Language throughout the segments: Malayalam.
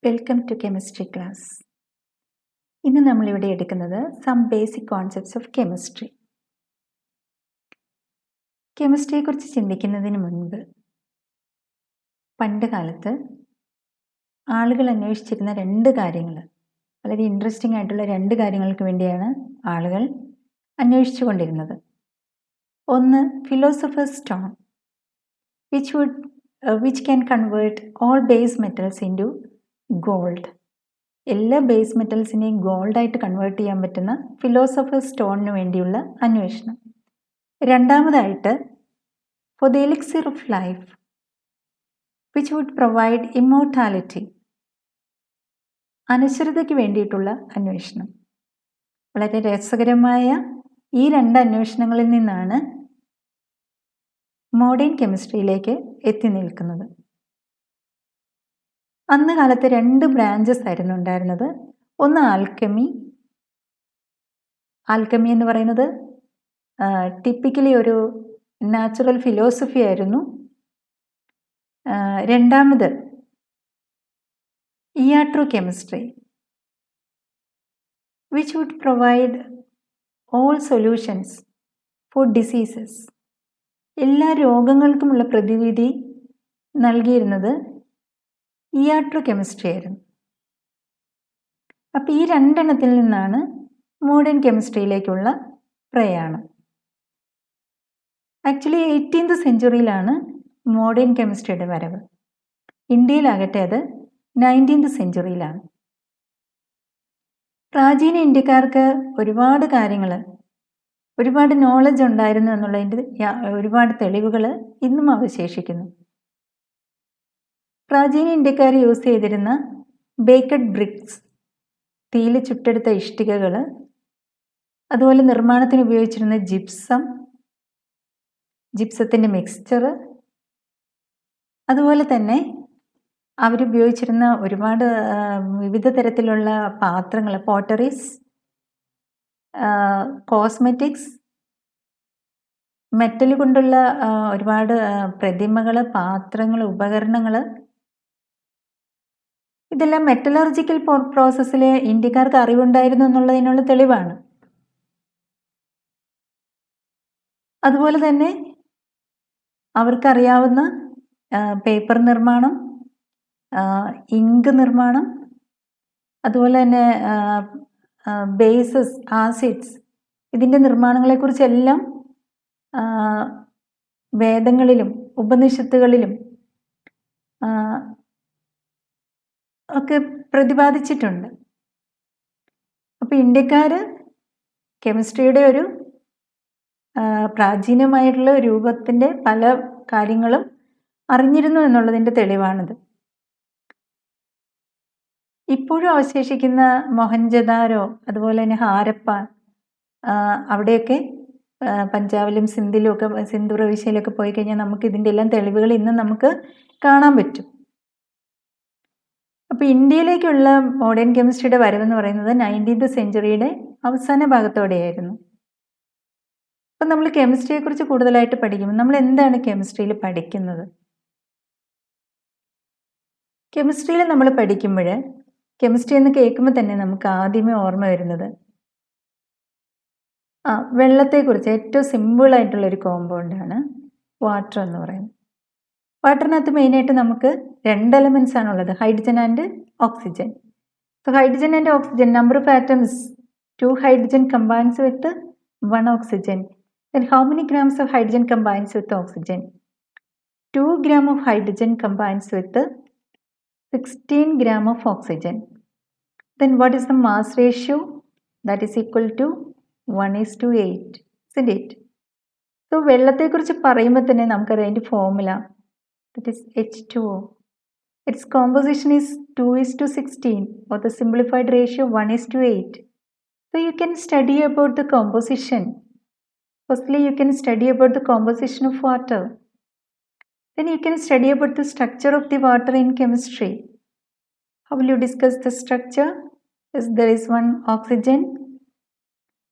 Welcome to chemistry class. ഇന്ന് നമ്മളിവിടെ എടുക്കുന്നത് some basic concepts of chemistry. കെമിസ്ട്രിയെക്കുറിച്ച് ചിന്തിക്കുന്നതിന് മുൻപ് പണ്ട് കാലത്ത് ആളുകൾ അന്വേഷിച്ചിരുന്ന രണ്ട് കാര്യങ്ങൾ, വളരെ ഇൻട്രസ്റ്റിംഗ് ആയിട്ടുള്ള രണ്ട് കാര്യങ്ങൾക്ക് വേണ്ടിയാണ് ആളുകൾ അന്വേഷിച്ചു കൊണ്ടിരുന്നത്. ഒന്ന്, philosophers stone which can convert all base metals into gold. എല്ലാ ബേസ് മെറ്റൽസിനെയും ഗോൾഡായിട്ട് കൺവേർട്ട് ചെയ്യാൻ പറ്റുന്ന ഫിലോസഫേഴ്സ് സ്റ്റോണിന് വേണ്ടിയുള്ള അന്വേഷണം. രണ്ടാമതായിട്ട്, for the elixir of life which would provide immortality, അനശ്വരതയ്ക്ക് വേണ്ടിയിട്ടുള്ള അന്വേഷണം. വളരെ രസകരമായ ഈ രണ്ട് അന്വേഷണങ്ങളിൽ നിന്നാണ് മോഡേൺ കെമിസ്ട്രിയിലേക്ക് എത്തി നിൽക്കുന്നത്. അന്ന് കാലത്ത് രണ്ട് ബ്രാഞ്ചസ് ആയിരുന്നു ഉണ്ടായിരുന്നത്. ഒന്ന് ആൽക്കമി എന്ന് പറയുന്നത് ടിപ്പിക്കലി ഒരു നാച്ചുറൽ ഫിലോസഫി ആയിരുന്നു. രണ്ടാമത് iatrochemistry which would provide all solutions for diseases. എല്ലാ രോഗങ്ങൾക്കുമുള്ള പ്രതിവിധി നൽകിയിരുന്നത് ഇയാട്രോ കെമിസ്ട്രി ആയിരുന്നു. അപ്പം ഈ രണ്ടെണ്ണത്തിൽ നിന്നാണ് മോഡേൺ കെമിസ്ട്രിയിലേക്കുള്ള പ്രയാണം. ആക്ച്വലി 18th സെഞ്ച്വറിയിലാണ് മോഡേൺ കെമിസ്ട്രിയുടെ വരവ്. ഇന്ത്യയിലാകട്ടെ അത് 19th സെഞ്ച്വറിയിലാണ്. പ്രാചീന ഇന്ത്യക്കാർക്ക് ഒരുപാട് കാര്യങ്ങൾ, ഒരുപാട് നോളജ് ഉണ്ടായിരുന്നു എന്നുള്ളതിൻ്റെ ഒരുപാട് തെളിവുകൾ ഇന്നും അവശേഷിക്കുന്നു. പ്രാചീന ഇന്ത്യക്കാർ യൂസ് ചെയ്തിരുന്ന ബേക്കഡ് ബ്രിക്സ്, തീയിൽ ചുട്ടെടുത്ത ഇഷ്ടികകൾ, അതുപോലെ നിർമ്മാണത്തിന് ഉപയോഗിച്ചിരുന്ന ജിപ്സത്തിൻ്റെ മിക്സ്ചർ, അതുപോലെ തന്നെ അവരുപയോഗിച്ചിരുന്ന ഒരുപാട് വിവിധ തരത്തിലുള്ള പാത്രങ്ങൾ, പോട്ടറീസ്, കോസ്മെറ്റിക്സ്, മെറ്റൽ കൊണ്ടുള്ള ഒരുപാട് പ്രതിമകൾ, പാത്രങ്ങൾ, ഉപകരണങ്ങൾ, ഇതെല്ലാം മെറ്റലർജിക്കൽ പ്രോസസ്സിൽ ഇന്ത്യക്കാർക്ക് അറിവുണ്ടായിരുന്നു എന്നുള്ളതിനുള്ള തെളിവാണ്. അതുപോലെ തന്നെ അവർക്കറിയാവുന്ന പേപ്പർ നിർമ്മാണം, ഇങ്ക് നിർമ്മാണം, അതുപോലെ തന്നെ ബേസസ്, ആസിഡ്സ്, ഇതിൻ്റെ നിർമ്മാണങ്ങളെക്കുറിച്ചെല്ലാം വേദങ്ങളിലും ഉപനിഷത്തുകളിലും ഒക്കെ പ്രതിപാദിച്ചിട്ടുണ്ട്. അപ്പോൾ ഇന്ത്യക്കാർ കെമിസ്ട്രിയുടെ ഒരു പ്രാചീനമായിട്ടുള്ള രൂപത്തിൻ്റെ പല കാര്യങ്ങളും അറിഞ്ഞിരുന്നു എന്നുള്ളതിൻ്റെ തെളിവാണിത്. ഇപ്പോഴും അവശേഷിക്കുന്ന മൊഹൻജദാരോ, അതുപോലെ തന്നെ ഹാരപ്പ, അവിടെയൊക്കെ പഞ്ചാബിലും സിന്ധിലും ഒക്കെ, സിന്ധു പ്രവിശ്യയിലൊക്കെ പോയി കഴിഞ്ഞാൽ നമുക്ക് ഇതിൻ്റെ എല്ലാം തെളിവുകൾ ഇന്ന് നമുക്ക് കാണാൻ പറ്റും. അപ്പോൾ ഇന്ത്യയിലേക്കുള്ള മോഡേൺ കെമിസ്ട്രിയുടെ വരവെന്ന് പറയുന്നത് 19th സെഞ്ച്വറിയുടെ അവസാന ഭാഗത്തോടെയായിരുന്നു. അപ്പം നമ്മൾ കെമിസ്ട്രിയെക്കുറിച്ച് കൂടുതലായിട്ട് പഠിക്കുമ്പോൾ നമ്മൾ എന്താണ് കെമിസ്ട്രിയിൽ പഠിക്കുന്നത്? കെമിസ്ട്രിയിൽ നമ്മൾ പഠിക്കുമ്പോൾ കെമിസ്ട്രി എന്ന് കേൾക്കുമ്പോൾ തന്നെ നമുക്ക് ആദ്യമേ ഓർമ്മ വരുന്നത് വെള്ളത്തെക്കുറിച്ച്. ഏറ്റവും സിമ്പിളായിട്ടുള്ളൊരു കോമ്പൗണ്ടാണ് വാട്ടർ എന്ന് പറയുന്നത്. വാട്ടറിനകത്ത് മെയിനായിട്ട് നമുക്ക് രണ്ട് എലമെൻറ്റ്സ് ആണുള്ളത്, hydrogen and oxygen. So hydrogen and oxygen, number of atoms 2 hydrogen combines with 1 oxygen. Then how many grams of hydrogen combines with oxygen? 2 grams of hydrogen combines with 16 grams of oxygen. Then what is the mass ratio? That is equal to 1:8, isn't it? So വെള്ളത്തെക്കുറിച്ച് പറയുമ്പോൾ തന്നെ നമുക്കറിയാം അതിൻ്റെ formula, that is H2O. Its composition is 2:16 or the simplified ratio 1:8. So you can study about the composition. Firstly, you can study about the composition of water. Then you can study about the structure of the water in chemistry. How will you discuss the structure? Yes, there is one oxygen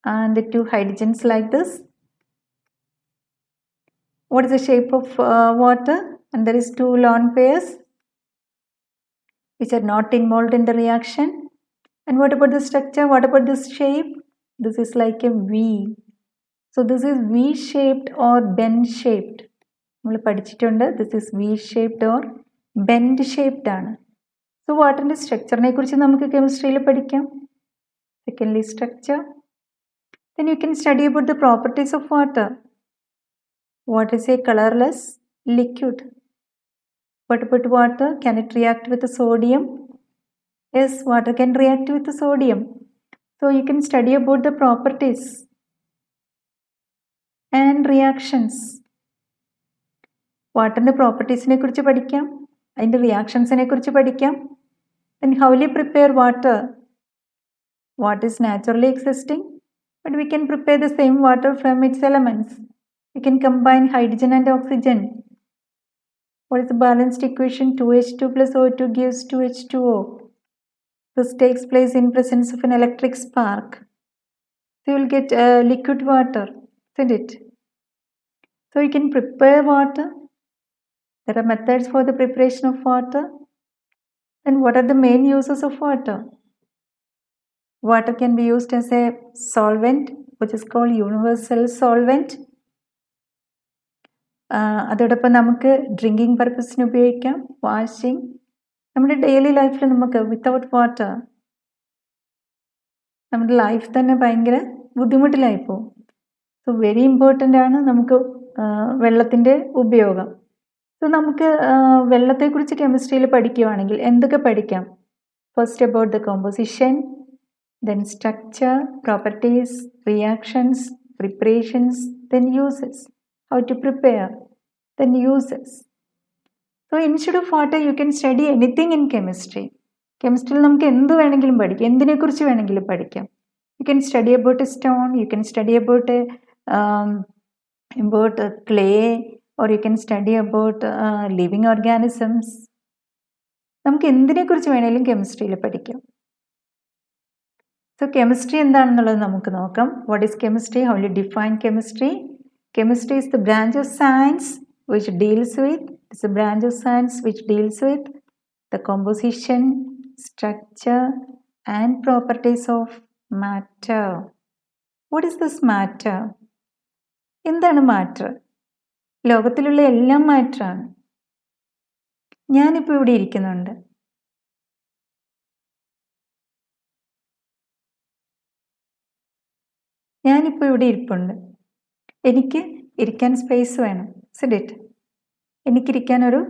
and the 2 hydrogens like this. What is the shape of water? And there is 2 lone pairs. which are not involved in the reaction. And what about the structure? What about this shape? This is like a V. So this is V-shaped or bend-shaped. നമ്മൾ പഠിച്ചിട്ടുണ്ട്, this is V-shaped or bend-shaped ആണ്. So വാട്ടറിൻ്റെ സ്ട്രക്ചറിനെ കുറിച്ച് നമുക്ക് കെമിസ്ട്രിയിൽ പഠിക്കാം. Secondly, structure. Then you can study about the properties of water. Water is a colorless liquid. What about water? Can it react with the sodium? Yes, water can react with the sodium. So you can study about the properties and reactions. വാട്ടറിൻ്റെ പ്രോപ്പർട്ടീസിനെ കുറിച്ച് പഠിക്കാം, അതിൻ്റെ റിയാക്ഷൻസിനെ കുറിച്ച് പഠിക്കാം. Then how will you prepare water? Water is naturally existing, but we can prepare the same water from its elements. We can combine hydrogen and oxygen. What is the balanced equation? 2H2 plus O2 gives 2H2O. This takes place in presence of an electric spark. So you will get liquid water, isn't it? So you can prepare water. There are methods for the preparation of water. And what are the main uses of water? Water can be used as a solvent, which is called universal solvent. അതോടൊപ്പം നമുക്ക് ഡ്രിങ്കിങ് പർപ്പസിന് ഉപയോഗിക്കാം, വാഷിംഗ്. നമ്മുടെ ഡെയിലി ലൈഫിൽ നമുക്ക് വിത്തൗട്ട് വാട്ടർ നമ്മുടെ ലൈഫ് തന്നെ ഭയങ്കര ബുദ്ധിമുട്ടിലായി പോകും. സോ വെരി ഇമ്പോർട്ടൻ്റ് ആണ് നമുക്ക് വെള്ളത്തിൻ്റെ ഉപയോഗം. സോ നമുക്ക് വെള്ളത്തെക്കുറിച്ച് കെമിസ്ട്രിയിൽ പഠിക്കുകയാണെങ്കിൽ എന്തൊക്കെ പഠിക്കാം? First about the composition, then structure, properties, reactions, preparations, then uses. How to prepare, then uses. So instead of water, you can study anything in chemistry. Chemistry നമുക്ക് എന്ത് വേണമെങ്കിലും പഠിക്കാം, എന്തിനെക്കുറിച്ച് വേണമെങ്കിലും പഠിക്കാം. You can study about a stone, you can study about a clay, or you can study about living organisms. നമുക്ക് എന്തിനെക്കുറിച്ച് വേണമെങ്കിലും കെമിസ്ട്രിയിൽ പഠിക്കാം. So chemistry എന്താണെന്നുള്ളത് നമുക്ക് നോക്കാം. What is chemistry? How will you define chemistry? Chemistry is the branch of science which deals with the composition, structure and properties of matter. What is this matter? എന്താണ് matter? ലോകത്തിലുള്ള എല്ലാം matter ആണ്. ഞാനിപ്പോൾ ഇവിടെ ഇരിക്കുന്നുണ്ട്. ഞാനിപ്പോൾ ഇവിടെ ഇരിപ്പുണ്ട്. എനിക്ക് ഇരിക്കാൻ സ്പേസ് വേണം, isn't it? എനിക്കിരിക്കാനൊരു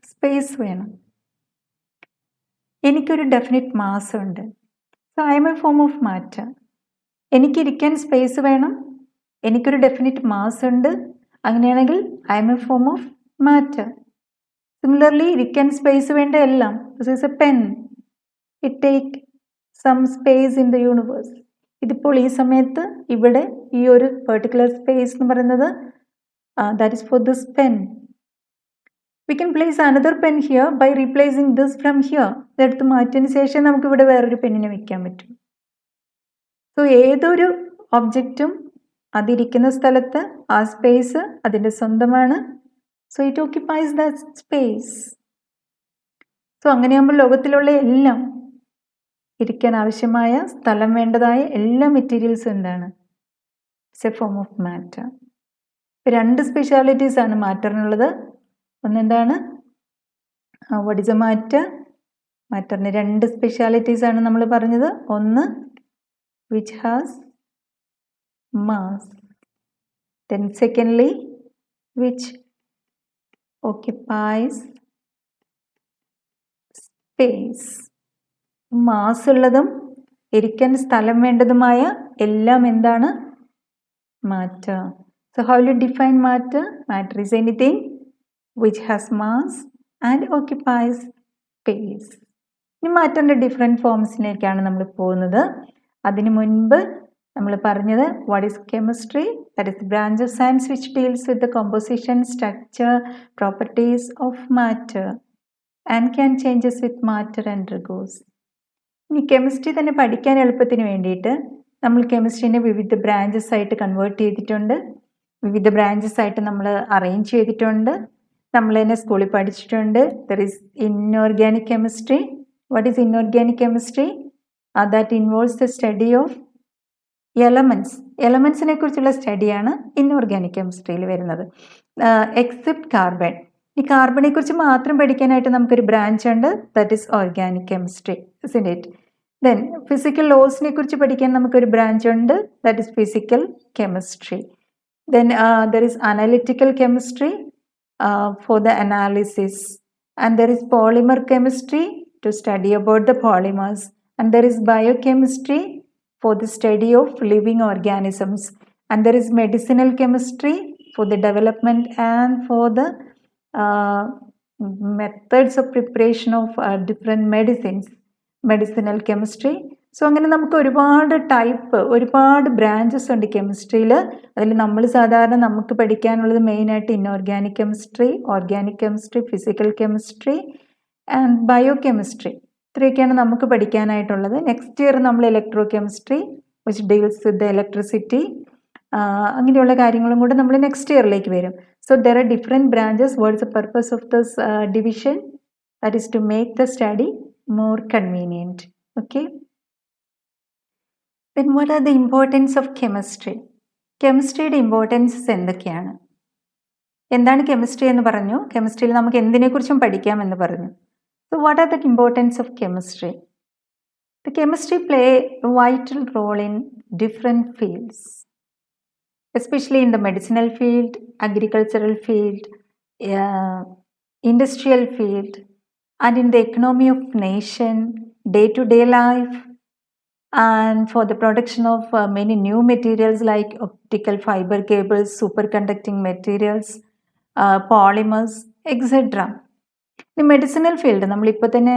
സ്പേസ് വേണം. എനിക്കൊരു ഡെഫിനിറ്റ് മാസ് ഉണ്ട്. So I'm a form of matter. എനിക്കിരിക്കാൻ സ്പേസ് വേണം, എനിക്കൊരു ഡെഫിനിറ്റ് മാസ് ഉണ്ട്. അങ്ങനെയാണെങ്കിൽ I'm a form of matter. Similarly ഇരിക്കാൻ സ്പേസ് വേണ്ട എല്ലാം. This is a pen. It take some space in the universe. ഇതിപ്പോൾ ഈ സമയത്ത് ഇവിടെ ഈ ഒരു പെർട്ടിക്കുലർ സ്പേസ് എന്ന് പറയുന്നത് that is for this pen. We can place another pen here by replacing this from here. ഇതെടുത്ത് മാറ്റിയതിന് ശേഷം നമുക്കിവിടെ വേറൊരു പെന്നിനെ വയ്ക്കാൻ പറ്റും. സോ ഏതൊരു ഒബ്ജക്റ്റും അതിരിക്കുന്ന സ്ഥലത്ത് ആ സ്പേസ് അതിൻ്റെ സ്വന്തമാണ്. So it occupies the space. So അങ്ങനെയാകുമ്പോൾ ലോകത്തിലുള്ള എല്ലാം ഇരിക്കാൻ ആവശ്യമായ സ്ഥലം വേണ്ടതായ എല്ലാ മെറ്റീരിയൽസും എന്താണ്? It's a form of matter. രണ്ട് സ്പെഷ്യാലിറ്റീസ് ആണ് മാറ്ററിനുള്ളത്. ഒന്നെന്താണ്? What is a matter? മാറ്ററിന് രണ്ട് സ്പെഷ്യാലിറ്റീസ് ആണ് നമ്മൾ പറഞ്ഞത്. ഒന്ന് which has mass, then secondly which occupies space. Mass ഉള്ളതും ഇരിക്കാൻ സ്ഥലം വേണ്ടതുമായ എല്ലാം എന്താണ്? Matter. So how will you define matter? Matter is anything which has mass and occupies space. ഇനി മാറ്ററിൻ്റെ ഡിഫറെൻറ്റ് ഫോംസിലേക്കാണ് നമ്മൾ പോകുന്നത്. അതിനു മുൻപ് നമ്മൾ പറഞ്ഞത് what is chemistry? That is the branch of science which deals with the composition, structure, properties of matter and can changes with matter and റിഗോസ്. ഇനി കെമിസ്ട്രി തന്നെ പഠിക്കാൻ എളുപ്പത്തിന് വേണ്ടിയിട്ട് നമ്മൾ കെമിസ്ട്രീനെ വിവിധ ബ്രാഞ്ചസ് ആയിട്ട് കൺവേർട്ട് ചെയ്തിട്ടുണ്ട്. വിവിധ ബ്രാഞ്ചസ് ആയിട്ട് നമ്മൾ അറേഞ്ച് ചെയ്തിട്ടുണ്ട്. നമ്മൾ തന്നെ സ്കൂളിൽ പഠിച്ചിട്ടുണ്ട്. There is inorganic chemistry, What is inorganic chemistry? That involves the study of എലമെന്റ്സിനെ കുറിച്ചുള്ള സ്റ്റഡിയാണ് ഇൻഓർഗാനിക് കെമിസ്ട്രിയിൽ വരുന്നത്. Except carbon. ഈ കാർബണെ കുറിച്ച് മാത്രം പഠിക്കാനായിട്ട് നമുക്കൊരു ബ്രാഞ്ച് ഉണ്ട്, that is organic chemistry, isn't it? Then physical ലോസിനെ കുറിച്ച് പഠിക്കാൻ നമുക്കൊരു ബ്രാഞ്ച് ഉണ്ട്, that is physical chemistry. Then there is analytical chemistry for the analysis, and there is polymer chemistry to study about the polymers, and there is biochemistry for the study of living organisms, and there is medicinal chemistry for the development and for the methods of preparation of different medicines, medicinal chemistry. So അങ്ങനെ നമുക്ക് ഒരുപാട് ബ്രാഞ്ചസ് ഉണ്ട് കെമിസ്ട്രിയിൽ. അതിൽ നമ്മൾ സാധാരണ നമുക്ക് പഠിക്കാനുള്ളത് മെയിനായിട്ട് inorganic chemistry, organic chemistry, physical chemistry and bio chemistry. ഇത്രയൊക്കെയാണ് നമുക്ക് പഠിക്കാനായിട്ടുള്ളത്. നെക്സ്റ്റ് ഇയർ നമ്മൾ electro chemistry which deals with the electricity, അങ്ങനെയുള്ള കാര്യങ്ങളും കൂടെ നമ്മൾ നെക്സ്റ്റ് ഇയറിലേക്ക് വരും. So there are different branches. What's the purpose of this division? That is to make the study more convenient. Okay. Then what are the importance of chemistry? കെമിസ്ട്രിയുടെ ഇമ്പോർട്ടൻസസ് എന്തൊക്കെയാണ്? എന്താണ് കെമിസ്ട്രി എന്ന് പറഞ്ഞു, കെമിസ്ട്രിയിൽ നമുക്ക് എന്തിനെക്കുറിച്ചും പഠിക്കാമെന്ന് പറഞ്ഞു. So what are the importance of chemistry? The chemistry play a vital role in different fields, especially in the medicinal field, agricultural field, industrial field, and in the economy of nation, day-to-day life, and for the production of many new materials like optical fiber cables, superconducting materials, polymers, etc. ഈ മെഡിസിനൽ ഫീൽഡ് നമ്മളിപ്പോൾ തന്നെ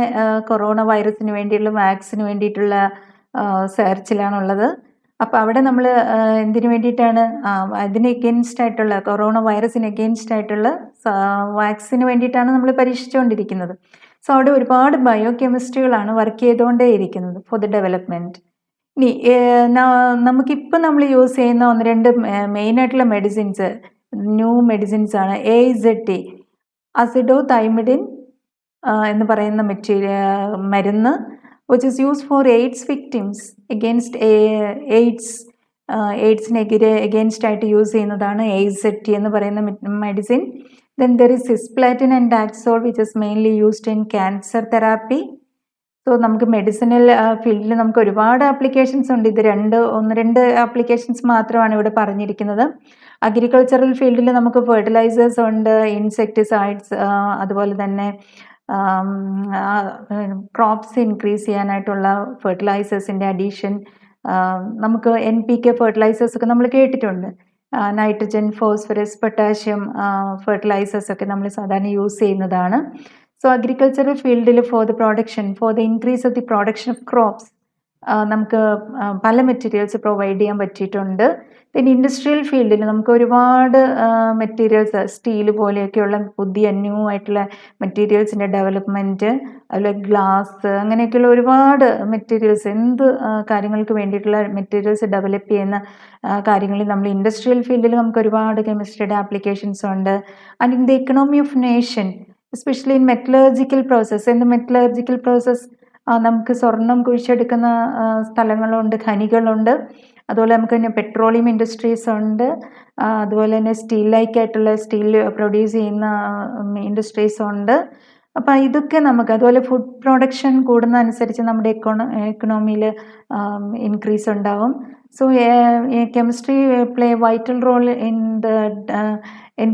കൊറോണ വൈറസിന് വേണ്ടിയുള്ള വാക്സിന് വേണ്ടിയിട്ടുള്ള സെർച്ചിലാണുള്ളത്. അപ്പോൾ അവിടെ നമ്മൾ എന്തിനു വേണ്ടിയിട്ടാണ്, അതിന് എഗെയിൻസ്റ്റ് ആയിട്ടുള്ള കൊറോണ വൈറസിന് എഗെയിൻസ്റ്റ് ആയിട്ടുള്ള വാക്സിന് വേണ്ടിയിട്ടാണ് നമ്മൾ പരീക്ഷിച്ചുകൊണ്ടിരിക്കുന്നത്. സോ അവിടെ ഒരുപാട് ബയോ കെമിസ്ട്രികളാണ് വർക്ക് ചെയ്തുകൊണ്ടേയിരിക്കുന്നത് ഫോർ ദ ഡെവലപ്മെൻറ്റ്. ഇനി നമുക്കിപ്പോൾ നമ്മൾ യൂസ് ചെയ്യുന്ന 1-2 മെയിനായിട്ടുള്ള മെഡിസിൻസ്, ന്യൂ മെഡിസിൻസ് ആണ്. AZT, അസിഡോതൈമിഡിൻ എന്ന് പറയുന്ന മരുന്ന്, which is used for AIDS victims against എയ്ഡ്സിനെതിരെ എഗെയിൻസ്റ്റ് ആയിട്ട് യൂസ് ചെയ്യുന്നതാണ് AZT എന്ന് പറയുന്ന medicine. Then there is cisplatin and Taxol, which is mainly used in cancer therapy. So നമുക്ക് മെഡിസിനൽ ഫീൽഡിൽ നമുക്ക് ഒരുപാട് ആപ്ലിക്കേഷൻസ് ഉണ്ട്. ഇത് 1-2 ആപ്ലിക്കേഷൻസ് മാത്രമാണ് ഇവിടെ പറഞ്ഞിരിക്കുന്നത്. അഗ്രികൾച്ചറൽ ഫീൽഡിൽ നമുക്ക് ഫെർട്ടിലൈസേഴ്സ് ഉണ്ട്, ഇൻസെക്ടിസൈഡ്സ്, അതുപോലെ തന്നെ ക്രോപ്സ് ഇൻക്രീസ് ചെയ്യാനായിട്ടുള്ള ഫെർട്ടിലൈസേഴ്സിൻ്റെ അഡീഷൻ. നമുക്ക് NPK ഫെർട്ടിലൈസേഴ്സ് ഒക്കെ നമ്മൾ കേട്ടിട്ടുണ്ട്. നൈട്രജൻ, ഫോസ്ഫറസ്, പൊട്ടാഷ്യം ഫെർട്ടിലൈസേഴ്സ് ഒക്കെ നമ്മൾ സാധാരണ യൂസ് ചെയ്യുന്നതാണ്. സോ അഗ്രികൾച്ചറൽ ഫീൽഡിൽ for the increase of the production of crops നമുക്ക് പല മെറ്റീരിയൽസ് പ്രൊവൈഡ് ചെയ്യാൻ പറ്റിയിട്ടുണ്ട്. പിന്നെ ഇൻഡസ്ട്രിയൽ ഫീൽഡിൽ നമുക്ക് ഒരുപാട് മെറ്റീരിയൽസ്, സ്റ്റീൽ പോലെയൊക്കെയുള്ള പുതിയ ന്യൂ ആയിട്ടുള്ള മെറ്റീരിയൽസിൻ്റെ ഡെവലപ്മെൻറ്റ്, അതുപോലെ ഗ്ലാസ്, അങ്ങനെയൊക്കെയുള്ള ഒരുപാട് മെറ്റീരിയൽസ്, എന്ത് കാര്യങ്ങൾക്ക് വേണ്ടിയിട്ടുള്ള മെറ്റീരിയൽസ് ഡെവലപ്പ് ചെയ്യുന്ന കാര്യങ്ങളിൽ നമ്മൾ ഇൻഡസ്ട്രിയൽ ഫീൽഡിൽ നമുക്ക് ഒരുപാട് കെമിസ്ട്രിയുടെ ആപ്ലിക്കേഷൻസ് ഉണ്ട്. And in the economy of nation, especially in metallurgical process. എന്ത് മെറ്റലർജിക്കൽ പ്രോസസ്സ്? നമുക്ക് സ്വർണം കുഴിച്ചെടുക്കുന്ന സ്ഥലങ്ങളുണ്ട്, ഖനികളുണ്ട്. അതുപോലെ നമുക്ക് തന്നെ പെട്രോളിയം ഇൻഡസ്ട്രീസ് ഉണ്ട്. അതുപോലെ തന്നെ സ്റ്റീൽ ലൈക്കായിട്ടുള്ള സ്റ്റീൽ പ്രൊഡ്യൂസ് ചെയ്യുന്ന ഇൻഡസ്ട്രീസ് ഉണ്ട്. അപ്പം ഇതൊക്കെ നമുക്ക്, അതുപോലെ ഫുഡ് പ്രൊഡക്ഷൻ കൂടുന്ന അനുസരിച്ച് നമ്മുടെ എക്കണോമിയിൽ ഇൻക്രീസ് ഉണ്ടാവും. So chemistry play vital role in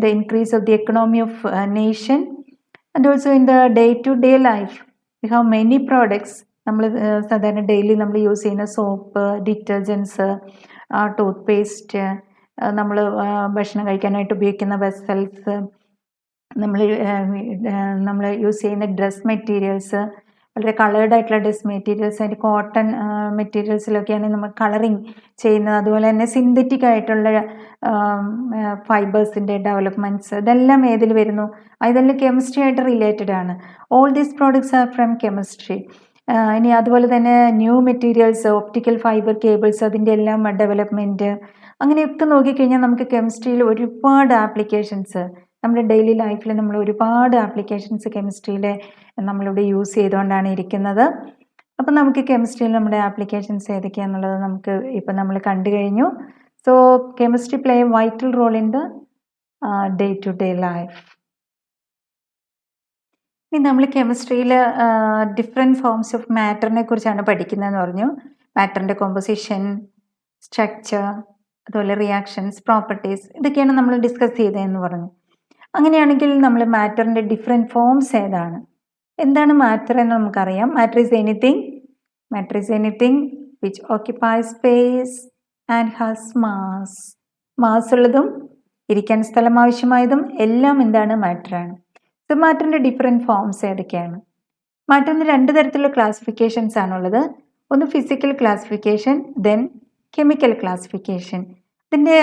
the increase of the economy of nation. And also in the day life we have many products. നമ്മൾ സാധാരണ ഡെയിലി നമ്മൾ യൂസ് ചെയ്യുന്ന സോപ്പ്, ഡിറ്റർജൻസ്, ടൂത്ത് പേസ്റ്റ്, നമ്മൾ ഭക്ഷണം കഴിക്കാനായിട്ട് ഉപയോഗിക്കുന്ന വെസൽസ്, നമ്മൾ യൂസ് ചെയ്യുന്ന ഡ്രസ് മെറ്റീരിയൽസ്, വളരെ കളേർഡ് ആയിട്ടുള്ള ഡ്രസ് മെറ്റീരിയൽസ്, അതിൻ്റെ കോട്ടൺ മെറ്റീരിയൽസിലൊക്കെയാണ് നമ്മൾ കളറിങ് ചെയ്യുന്നത്. അതുപോലെ തന്നെ സിന്തറ്റിക് ആയിട്ടുള്ള ഫൈബേഴ്സിൻ്റെ ഡെവലപ്മെൻറ്റ്സ്, ഇതെല്ലാം ഏതിൽ വരുന്നു? ഇതെല്ലാം കെമിസ്ട്രി ആയിട്ട് റിലേറ്റഡ് ആണ്. All these products are from chemistry. ഇനി അതുപോലെ തന്നെ new materials, optical fibre cables, അതിൻ്റെ എല്ലാം ഡെവലപ്മെൻറ്റ്, അങ്ങനെയൊക്കെ നോക്കിക്കഴിഞ്ഞാൽ നമുക്ക് കെമിസ്ട്രിയിൽ ഒരുപാട് ആപ്ലിക്കേഷൻസ്, നമ്മുടെ ഡെയിലി ലൈഫിൽ നമ്മൾ ഒരുപാട് ആപ്ലിക്കേഷൻസ് കെമിസ്ട്രിയിലെ നമ്മളിവിടെ യൂസ് ചെയ്തുകൊണ്ടാണ് ഇരിക്കുന്നത്. അപ്പം നമുക്ക് കെമിസ്ട്രിയിൽ നമ്മുടെ ആപ്ലിക്കേഷൻസ് ഏതൊക്കെയാണെന്നുള്ളത് നമുക്ക് ഇപ്പം നമ്മൾ കണ്ടു കഴിഞ്ഞു. So chemistry play a vital role in the day to day life. ഇനി നമ്മൾ കെമിസ്ട്രിയിൽ ഡിഫറെൻറ്റ് ഫോംസ് ഓഫ് മാറ്ററിനെ കുറിച്ചാണ് പഠിക്കുന്നതെന്ന് പറഞ്ഞു. മാറ്ററിൻ്റെ കോമ്പോസിഷൻ, സ്ട്രക്ചർ, അതുപോലെ റിയാക്ഷൻസ്, പ്രോപ്പർട്ടീസ്, ഇതൊക്കെയാണ് നമ്മൾ ഡിസ്കസ് ചെയ്തതെന്ന് പറഞ്ഞു. അങ്ങനെയാണെങ്കിൽ നമ്മൾ മാറ്ററിൻ്റെ ഡിഫറെൻറ്റ് ഫോംസ് ഏതാണ്, എന്താണ് മാറ്റർ എന്ന് നമുക്കറിയാം. Matter is anything which occupies space and has mass. Mass ഉള്ളതും ഇരിക്കാൻ സ്ഥലം ആവശ്യമായതും എല്ലാം എന്താണ്, മാറ്ററാണ്. സോ മാറ്ററിൻ്റെ ഡിഫറെൻറ്റ് ഫോംസ് ഏതൊക്കെയാണ്? മാറ്ററിന് 2 തരത്തിലുള്ള ക്ലാസിഫിക്കേഷൻസ് ആണുള്ളത്. ഒന്ന് physical classification, then chemical classification. ഇതിൻ്റെ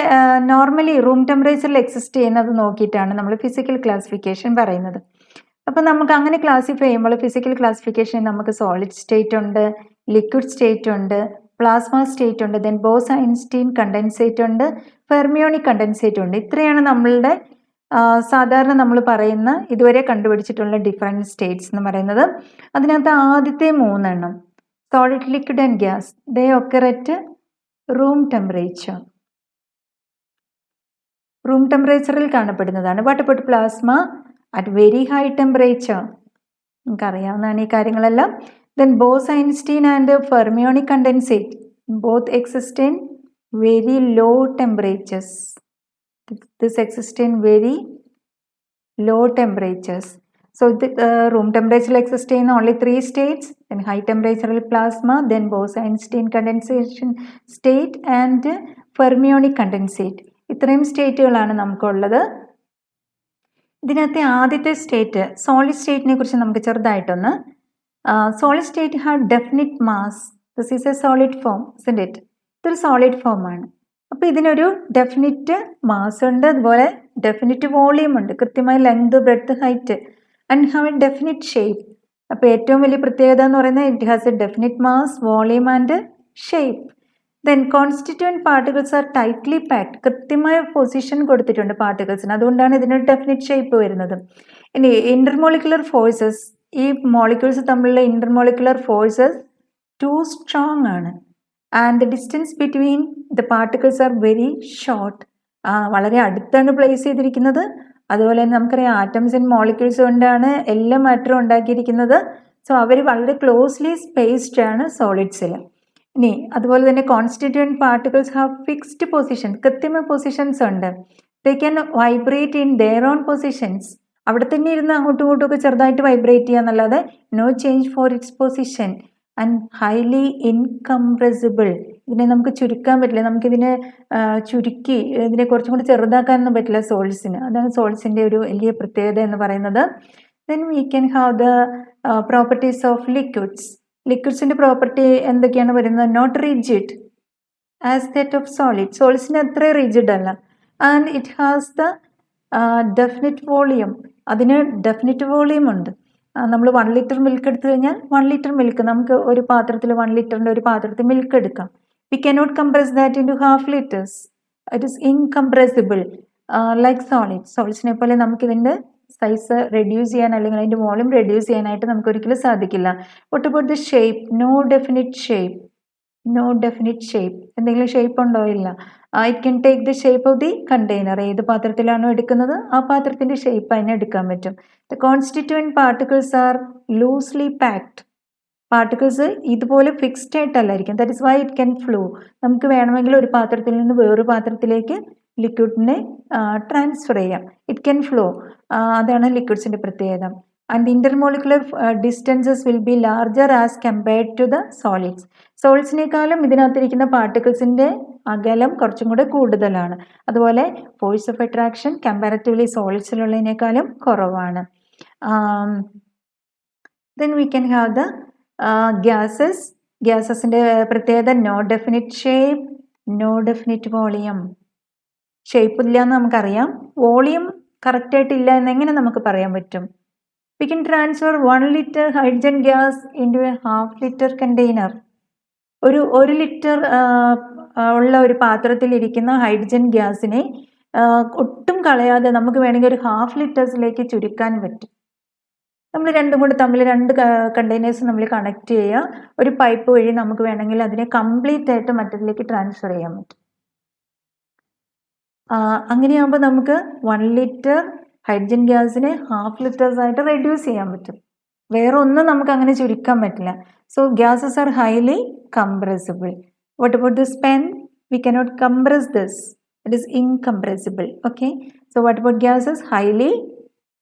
നോർമലി റൂം ടെമ്പറേച്ചറിൽ എക്സിസ്റ്റ് ചെയ്യുന്നത് നോക്കിയിട്ടാണ് നമ്മൾ ഫിസിക്കൽ ക്ലാസിഫിക്കേഷൻ പറയുന്നത്. അപ്പം നമുക്ക് അങ്ങനെ ക്ലാസിഫൈ ചെയ്യുമ്പോൾ ഫിസിക്കൽ ക്ലാസിഫിക്കേഷൻ നമുക്ക് സോളിഡ് സ്റ്റേറ്റ് ഉണ്ട്, ലിക്വിഡ് സ്റ്റേറ്റ് ഉണ്ട്, പ്ലാസ്മ സ്റ്റേറ്റ് ഉണ്ട്, ദെൻ ബോസ്-ഐൻസ്റ്റീൻ കണ്ടൻസേറ്റ് ഉണ്ട്, ഫെർമിയോണിക് കണ്ടൻസേറ്റ് ഉണ്ട്. ഇത്രയാണ് നമ്മളുടെ സാധാരണ നമ്മൾ പറയുന്ന ഇതുവരെ കണ്ടുപിടിച്ചിട്ടുള്ള ഡിഫറെൻറ്റ് സ്റ്റേറ്റ്സ് എന്ന് പറയുന്നത്. അതിനകത്ത് ആദ്യത്തെ 3 എണ്ണം solid, liquid and gas, they occur at room temperature. Room ടെമ്പറേച്ചറിൽ കാണപ്പെടുന്നതാണ്. What about plasma? At very high temperature. നമുക്കറിയാവുന്നതാണ് ഈ കാര്യങ്ങളെല്ലാം. Then Bose Einstein and fermionic condensate both exist in very low temperatures. This exists in very low temperatures. So the room temperature exists in only 3 states, then high temperature plasma, then Bose-Einstein condensation state and fermionic condensate. ഇത്രയും സ്റ്റേറ്റുകളാണ് നമുക്കുള്ളത്. ഇതിനകത്തെ ആദ്യത്തെ സ്റ്റേറ്റ് സോളിഡ് സ്റ്റേറ്റിനെ കുറിച്ച് നമുക്ക് ചെറുതായിട്ടൊന്ന്. Solid state have definite mass. This is A solid form, isn't it? ഇതൊരു സോളിഡ് ഫോമാണ്. അപ്പോൾ ഇതിനൊരു ഡെഫിനിറ്റ് മാസ് ഉണ്ട്, അതുപോലെ ഡെഫിനിറ്റ് വോളിയം ഉണ്ട്, കൃത്യമായ length, breadth, height, and have A definite shape. അപ്പോൾ ഏറ്റവും വലിയ പ്രത്യേകത എന്ന് പറയുന്നത് it has A definite mass, volume and shape. Then constituent particles R tightly packed. കൃത്യമായ പൊസിഷൻ കൊടുത്തിട്ടുണ്ട് പാർട്ടിക്കിൾസിന്, അതുകൊണ്ടാണ് ഇതിനൊരു ഡെഫിനിറ്റ് ഷേപ്പ് വരുന്നത്. ഇനി ഇന്റർമോളിക്കുലർ ഫോഴ്സസ്, ഈ മോളിക്യൂൾസ് തമ്മിലുള്ള ഇന്റർമോളിക്കുലർ ഫോഴ്സസ് ടു സ്ട്രോങ് ആണ്. And the distance between the particles are very short. വളരെ അടുത്താണ് പ്ലേസ് ചെയ്തിരിക്കുന്നത്. അതുപോലെ തന്നെ നമുക്കറിയാം ആറ്റംസ് ആൻഡ് മോളിക്യൂൾസ് കൊണ്ടാണ് എല്ലാ മാറ്ററും ഉണ്ടാക്കിയിരിക്കുന്നത്. സോ അവർ വളരെ ക്ലോസ്ലി സ്പേസ്ഡ് ആണ് സോളിഡ്സിൽ. ഇനി അതുപോലെ തന്നെ constituent particles have fixed position. കൃത്യമായ പൊസിഷൻസ് ഉണ്ട്. They can vibrate in their own positions. അവിടെ തന്നെ ഇരുന്ന് അങ്ങോട്ടും ഇങ്ങോട്ടും ഒക്കെ ചെറുതായിട്ട് വൈബ്രേറ്റ് ചെയ്യാന്നല്ലാതെ no change for its position. And highly incompressible. ഇതിനെ നമുക്ക് ചുരുക്കാൻ പറ്റില്ല, നമുക്കിതിനെ ചുരുക്കി ഇതിനെ കുറച്ചും കൂടി ചെറുതാക്കാനൊന്നും പറ്റില്ല സോൾസിന്. അതാണ് സോൾസിൻ്റെ ഒരു വലിയ പ്രത്യേകത എന്ന് പറയുന്നത്. Then we can have the properties of liquids. ലിക്വിഡ്സിൻ്റെ പ്രോപ്പർട്ടി എന്തൊക്കെയാണ് വരുന്നത്? Not rigid as that of solid. സോളിഡ്സിന് അത്ര റിജിഡ് അല്ല. And it has the definite volume. അതിന് ഡെഫിനിറ്റ് വോളിയം ഉണ്ട്. നമ്മൾ 1 ലിറ്റർ മിൽക്ക് എടുത്തു കഴിഞ്ഞാൽ 1 ലിറ്റർ മിൽക്ക് നമുക്ക് ഒരു പാത്രത്തിൽ 1 ലിറ്ററിൻ്റെ ഒരു പാത്രത്തിൽ മിൽക്ക് എടുക്കാം. We cannot compress that into half litres. It is incompressible like solid. സോളിഡ്സിനെ പോലെ നമുക്കിതിൻ്റെ സൈസ് റെഡ്യൂസ് ചെയ്യാൻ അല്ലെങ്കിൽ അതിൻ്റെ വോളിയം റെഡ്യൂസ് ചെയ്യാനായിട്ട് നമുക്ക് ഒരിക്കലും സാധിക്കില്ല. What about the shape? No definite shape. No definite shape. എന്തെങ്കിലും ഷേപ്പ് ഉണ്ടോ? ഇല്ല. It can take the shape of the container. ഏത് പാത്രത്തിലാണോ എടുക്കുന്നത് ആ പാത്രത്തിൻ്റെ ഷേപ്പ് അതിനെ എടുക്കാൻ പറ്റും. The constituent particles are loosely packed. Particles ഇതുപോലെ ഫിക്സ്ഡ് ആയിട്ടല്ലായിരിക്കും. That is why it can flow. നമുക്ക് വേണമെങ്കിൽ ഒരു പാത്രത്തിൽ നിന്ന് വേറൊരു പാത്രത്തിലേക്ക് ലിക്വിഡിനെ ട്രാൻസ്ഫർ ചെയ്യാം. It can flow. അതാണ് ലിക്വിഡ്സിൻ്റെ പ്രത്യേകത. And intermolecular distances will be larger as compared to the solids. സോളിഡ്സിനേക്കാളും ഇതിനകത്തിരിക്കുന്ന പാർട്ടിക്കിൾസിൻ്റെ അകലം കുറച്ചും കൂടെ കൂടുതലാണ്. അതുപോലെ ഫോഴ്സ് ഓഫ് അട്രാക്ഷൻ കമ്പാരറ്റീവ്ലി സോളിഡ്സിലുള്ളതിനേക്കാളും കുറവാണ്. Then we can have the gases. ഗ്യാസസിൻ്റെ പ്രത്യേകത no definite shape, no definite volume. Shape ഇല്ല എന്ന് നമുക്കറിയാം, വോളിയം കറക്റ്റായിട്ടില്ല എന്നെങ്ങനെ നമുക്ക് പറയാൻ പറ്റും? We can transfer 1 liter hydrogen gas into a half liter container. ഒരു ലിറ്റർ ഉള്ള ഒരു പാത്രത്തിലിരിക്കുന്ന ഹൈഡ്രജൻ ഗ്യാസിനെ ഒട്ടും കളയാതെ നമുക്ക് വേണമെങ്കിൽ ഒരു ഹാഫ് ലിറ്റേഴ്സിലേക്ക് ചുരുക്കാൻ പറ്റും. നമ്മൾ രണ്ടും കൂടി തമ്മിൽ രണ്ട് കണ്ടെയ്നേഴ്സ് നമ്മൾ കണക്ട് ചെയ്യുക. ഒരു പൈപ്പ് വഴി നമുക്ക് വേണമെങ്കിൽ അതിനെ കംപ്ലീറ്റ് ആയിട്ട് മറ്റതിലേക്ക് ട്രാൻസ്ഫർ ചെയ്യാൻ പറ്റും. അങ്ങനെയാകുമ്പോൾ നമുക്ക് 1 ലിറ്റർ ഹൈഡ്രജൻ ഗ്യാസിനെ 1/2 ലിറ്റേഴ്സ് ആയിട്ട് റെഡ്യൂസ് ചെയ്യാൻ പറ്റും. വേറെ ഒന്നും നമുക്ക് അങ്ങനെ ചുരുക്കാൻ പറ്റില്ല. So gases are highly compressible. What about this pen? We cannot compress this. It is incompressible. Okay. So what about gases?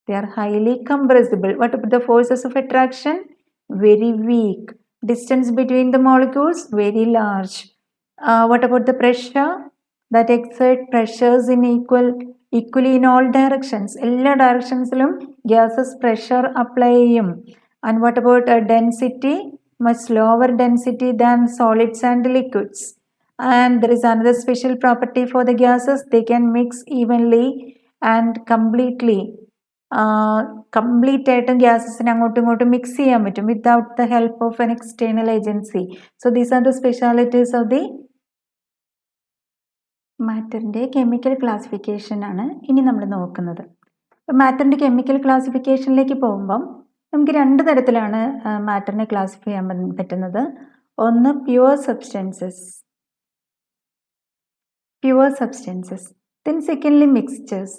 They are highly compressible. What about the forces of attraction? Very weak. Distance between the molecules? Very large. What about the pressure? That exert pressures in equally in all directions. എല്ലാ ഡയറക്ഷൻസിലും gases pressure apply ചെയ്യും. And what about density? Much lower density than solids and liquids. And there is another special property for the gases. They can mix evenly and completely. Complete ആയിട്ടും ഗ്യാസസിനെ അങ്ങോട്ടും ഇങ്ങോട്ടും മിക്സ് ചെയ്യാൻ പറ്റും without the help of an external agency. So these are the specialities of the മാറ്ററിൻ്റെ കെമിക്കൽ ക്ലാസിഫിക്കേഷൻ ആണ് ഇനി നമ്മൾ നോക്കുന്നത്. മാറ്ററിൻ്റെ കെമിക്കൽ ക്ലാസിഫിക്കേഷനിലേക്ക് പോകുമ്പം നമുക്ക് 2 തരത്തിലാണ് മാറ്ററിനെ ക്ലാസിഫൈ ചെയ്യാൻ പറ്റുന്നത്. ഒന്ന് pure substances, then secondly mixtures.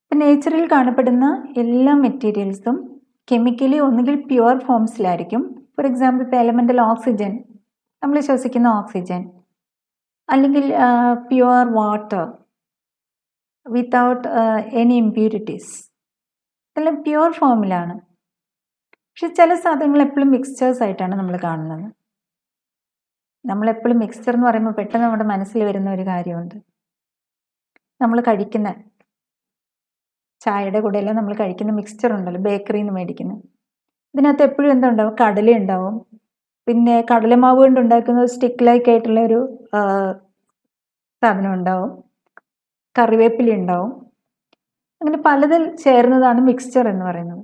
ഇപ്പം നേച്ചറിൽ കാണപ്പെടുന്ന എല്ലാ മെറ്റീരിയൽസും കെമിക്കലി ഒന്നുകിൽ പ്യുവർ ഫോംസിലായിരിക്കും. ഫോർ എക്സാമ്പിൾ ഇപ്പോൾ എലമെൻ്റൽ ഓക്സിജൻ, നമ്മൾ ശ്വസിക്കുന്ന ഓക്സിജൻ, അല്ലെങ്കിൽ pure water without any impurities, ഇതെല്ലാം പ്യുവർ ഫോമിലാണ്. പക്ഷെ ചില സാധനങ്ങൾ എപ്പോഴും മിക്സ്ചേഴ്സ് ആയിട്ടാണ് നമ്മൾ കാണുന്നത്. നമ്മളെപ്പോഴും മിക്സ്ചർ എന്ന് പറയുമ്പോൾ പെട്ടെന്ന് നമ്മുടെ മനസ്സിൽ വരുന്ന ഒരു കാര്യമുണ്ട്. നമ്മൾ കഴിക്കുന്ന ചായയുടെ കൂടെയെല്ലാം നമ്മൾ കഴിക്കുന്ന മിക്സ്ചർ ഉണ്ടല്ലോ, ബേക്കറിയിൽ നിന്ന് മേടിക്കുന്നത്. ഇതിനകത്ത് എപ്പോഴും എന്തുണ്ടാവും? കടല ഉണ്ടാവും, പിന്നെ കടലമാവ് കൊണ്ട് ഉണ്ടാക്കുന്ന സ്റ്റിക്ക് ലൈക്ക് ആയിട്ടുള്ള ഒരു സാധനം ഉണ്ടാവും, കറിവേപ്പില ഉണ്ടാവും. അങ്ങനെ പലതിൽ ചേർന്നതാണ് മിക്സ്ചർ എന്ന് പറയുന്നത്.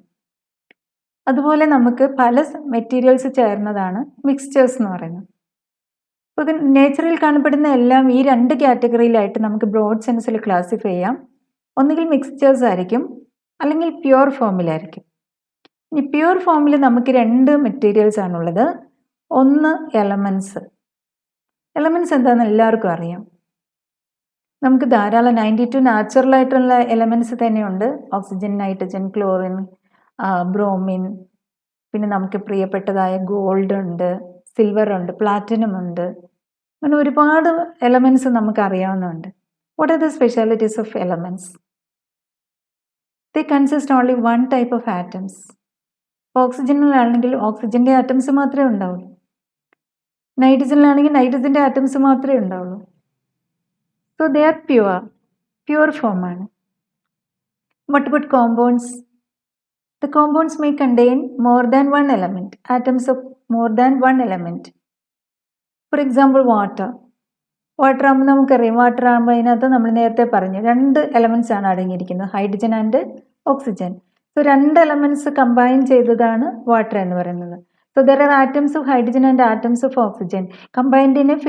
അതുപോലെ നമുക്ക് പല മെറ്റീരിയൽസ് ചേർന്നതാണ് മിക്സ്ചേഴ്സ് എന്ന് പറയുന്നത്. അപ്പോൾ ഇത് നേച്ചറിൽ കാണപ്പെടുന്ന എല്ലാം ഈ 2 കാറ്റഗറിയിലായിട്ട് നമുക്ക് ബ്രോഡ് സെൻസിൽ ക്ലാസിഫൈ ചെയ്യാം. ഒന്നുകിൽ മിക്സ്ചേഴ്സ് ആയിരിക്കും, അല്ലെങ്കിൽ പ്യുവർ ഫോമിലായിരിക്കും. ഇനി പ്യുവർ ഫോമിൽ നമുക്ക് 2 മെറ്റീരിയൽസ് ആണുള്ളത്. ഒന്ന് എലമെൻറ്റ്സ്. എലമെൻറ്റ്സ് എന്താണെന്ന് എല്ലാവർക്കും അറിയാം. നമുക്ക് ധാരാളം 92 നാച്ചുറലായിട്ടുള്ള എലമെൻറ്റ്സ് തന്നെയുണ്ട്. ഓക്സിജൻ, നൈട്രജൻ, ക്ലോറിൻ, ബ്രോമിൻ, പിന്നെ നമുക്ക് പ്രിയപ്പെട്ടതായ ഗോൾഡ് ഉണ്ട്, സിൽവർ ഉണ്ട്, പ്ലാറ്റിനം ഉണ്ട്. അങ്ങനെ ഒരുപാട് എലമെൻറ്റ്സ് നമുക്ക് അറിയാവുന്നുണ്ട്. What are the specialities of elements? They consist only 1 type of atoms. ഓക്സിജനിലാണെങ്കിൽ ഓക്സിജൻ്റെ ആറ്റംസ് മാത്രമേ ഉണ്ടാവുള്ളൂ, നൈട്രജനിലാണെങ്കിൽ നൈട്രജൻ്റെ ആറ്റംസ് മാത്രമേ ഉണ്ടാവുള്ളൂ. സോ ദേ ആർ പ്യുവർ ഫോമാണ്. What about compounds? The compounds may contain more than 1 element, atoms of more than 1 element. For example, water ആകുമ്പോൾ നമുക്കറിയാം, വാട്ടർ ആകുമ്പോൾ അതിനകത്ത് നമ്മൾ നേരത്തെ പറഞ്ഞു 2 എലമെൻറ്റ്സ് ആണ് അടങ്ങിയിരിക്കുന്നത്, hydrogen and oxygen. So 2 elements combine ചെയ്തതാണ് വാട്ടർ എന്ന് പറയുന്നത്. So there R atoms of hydrogen and atoms of oxygen combined in A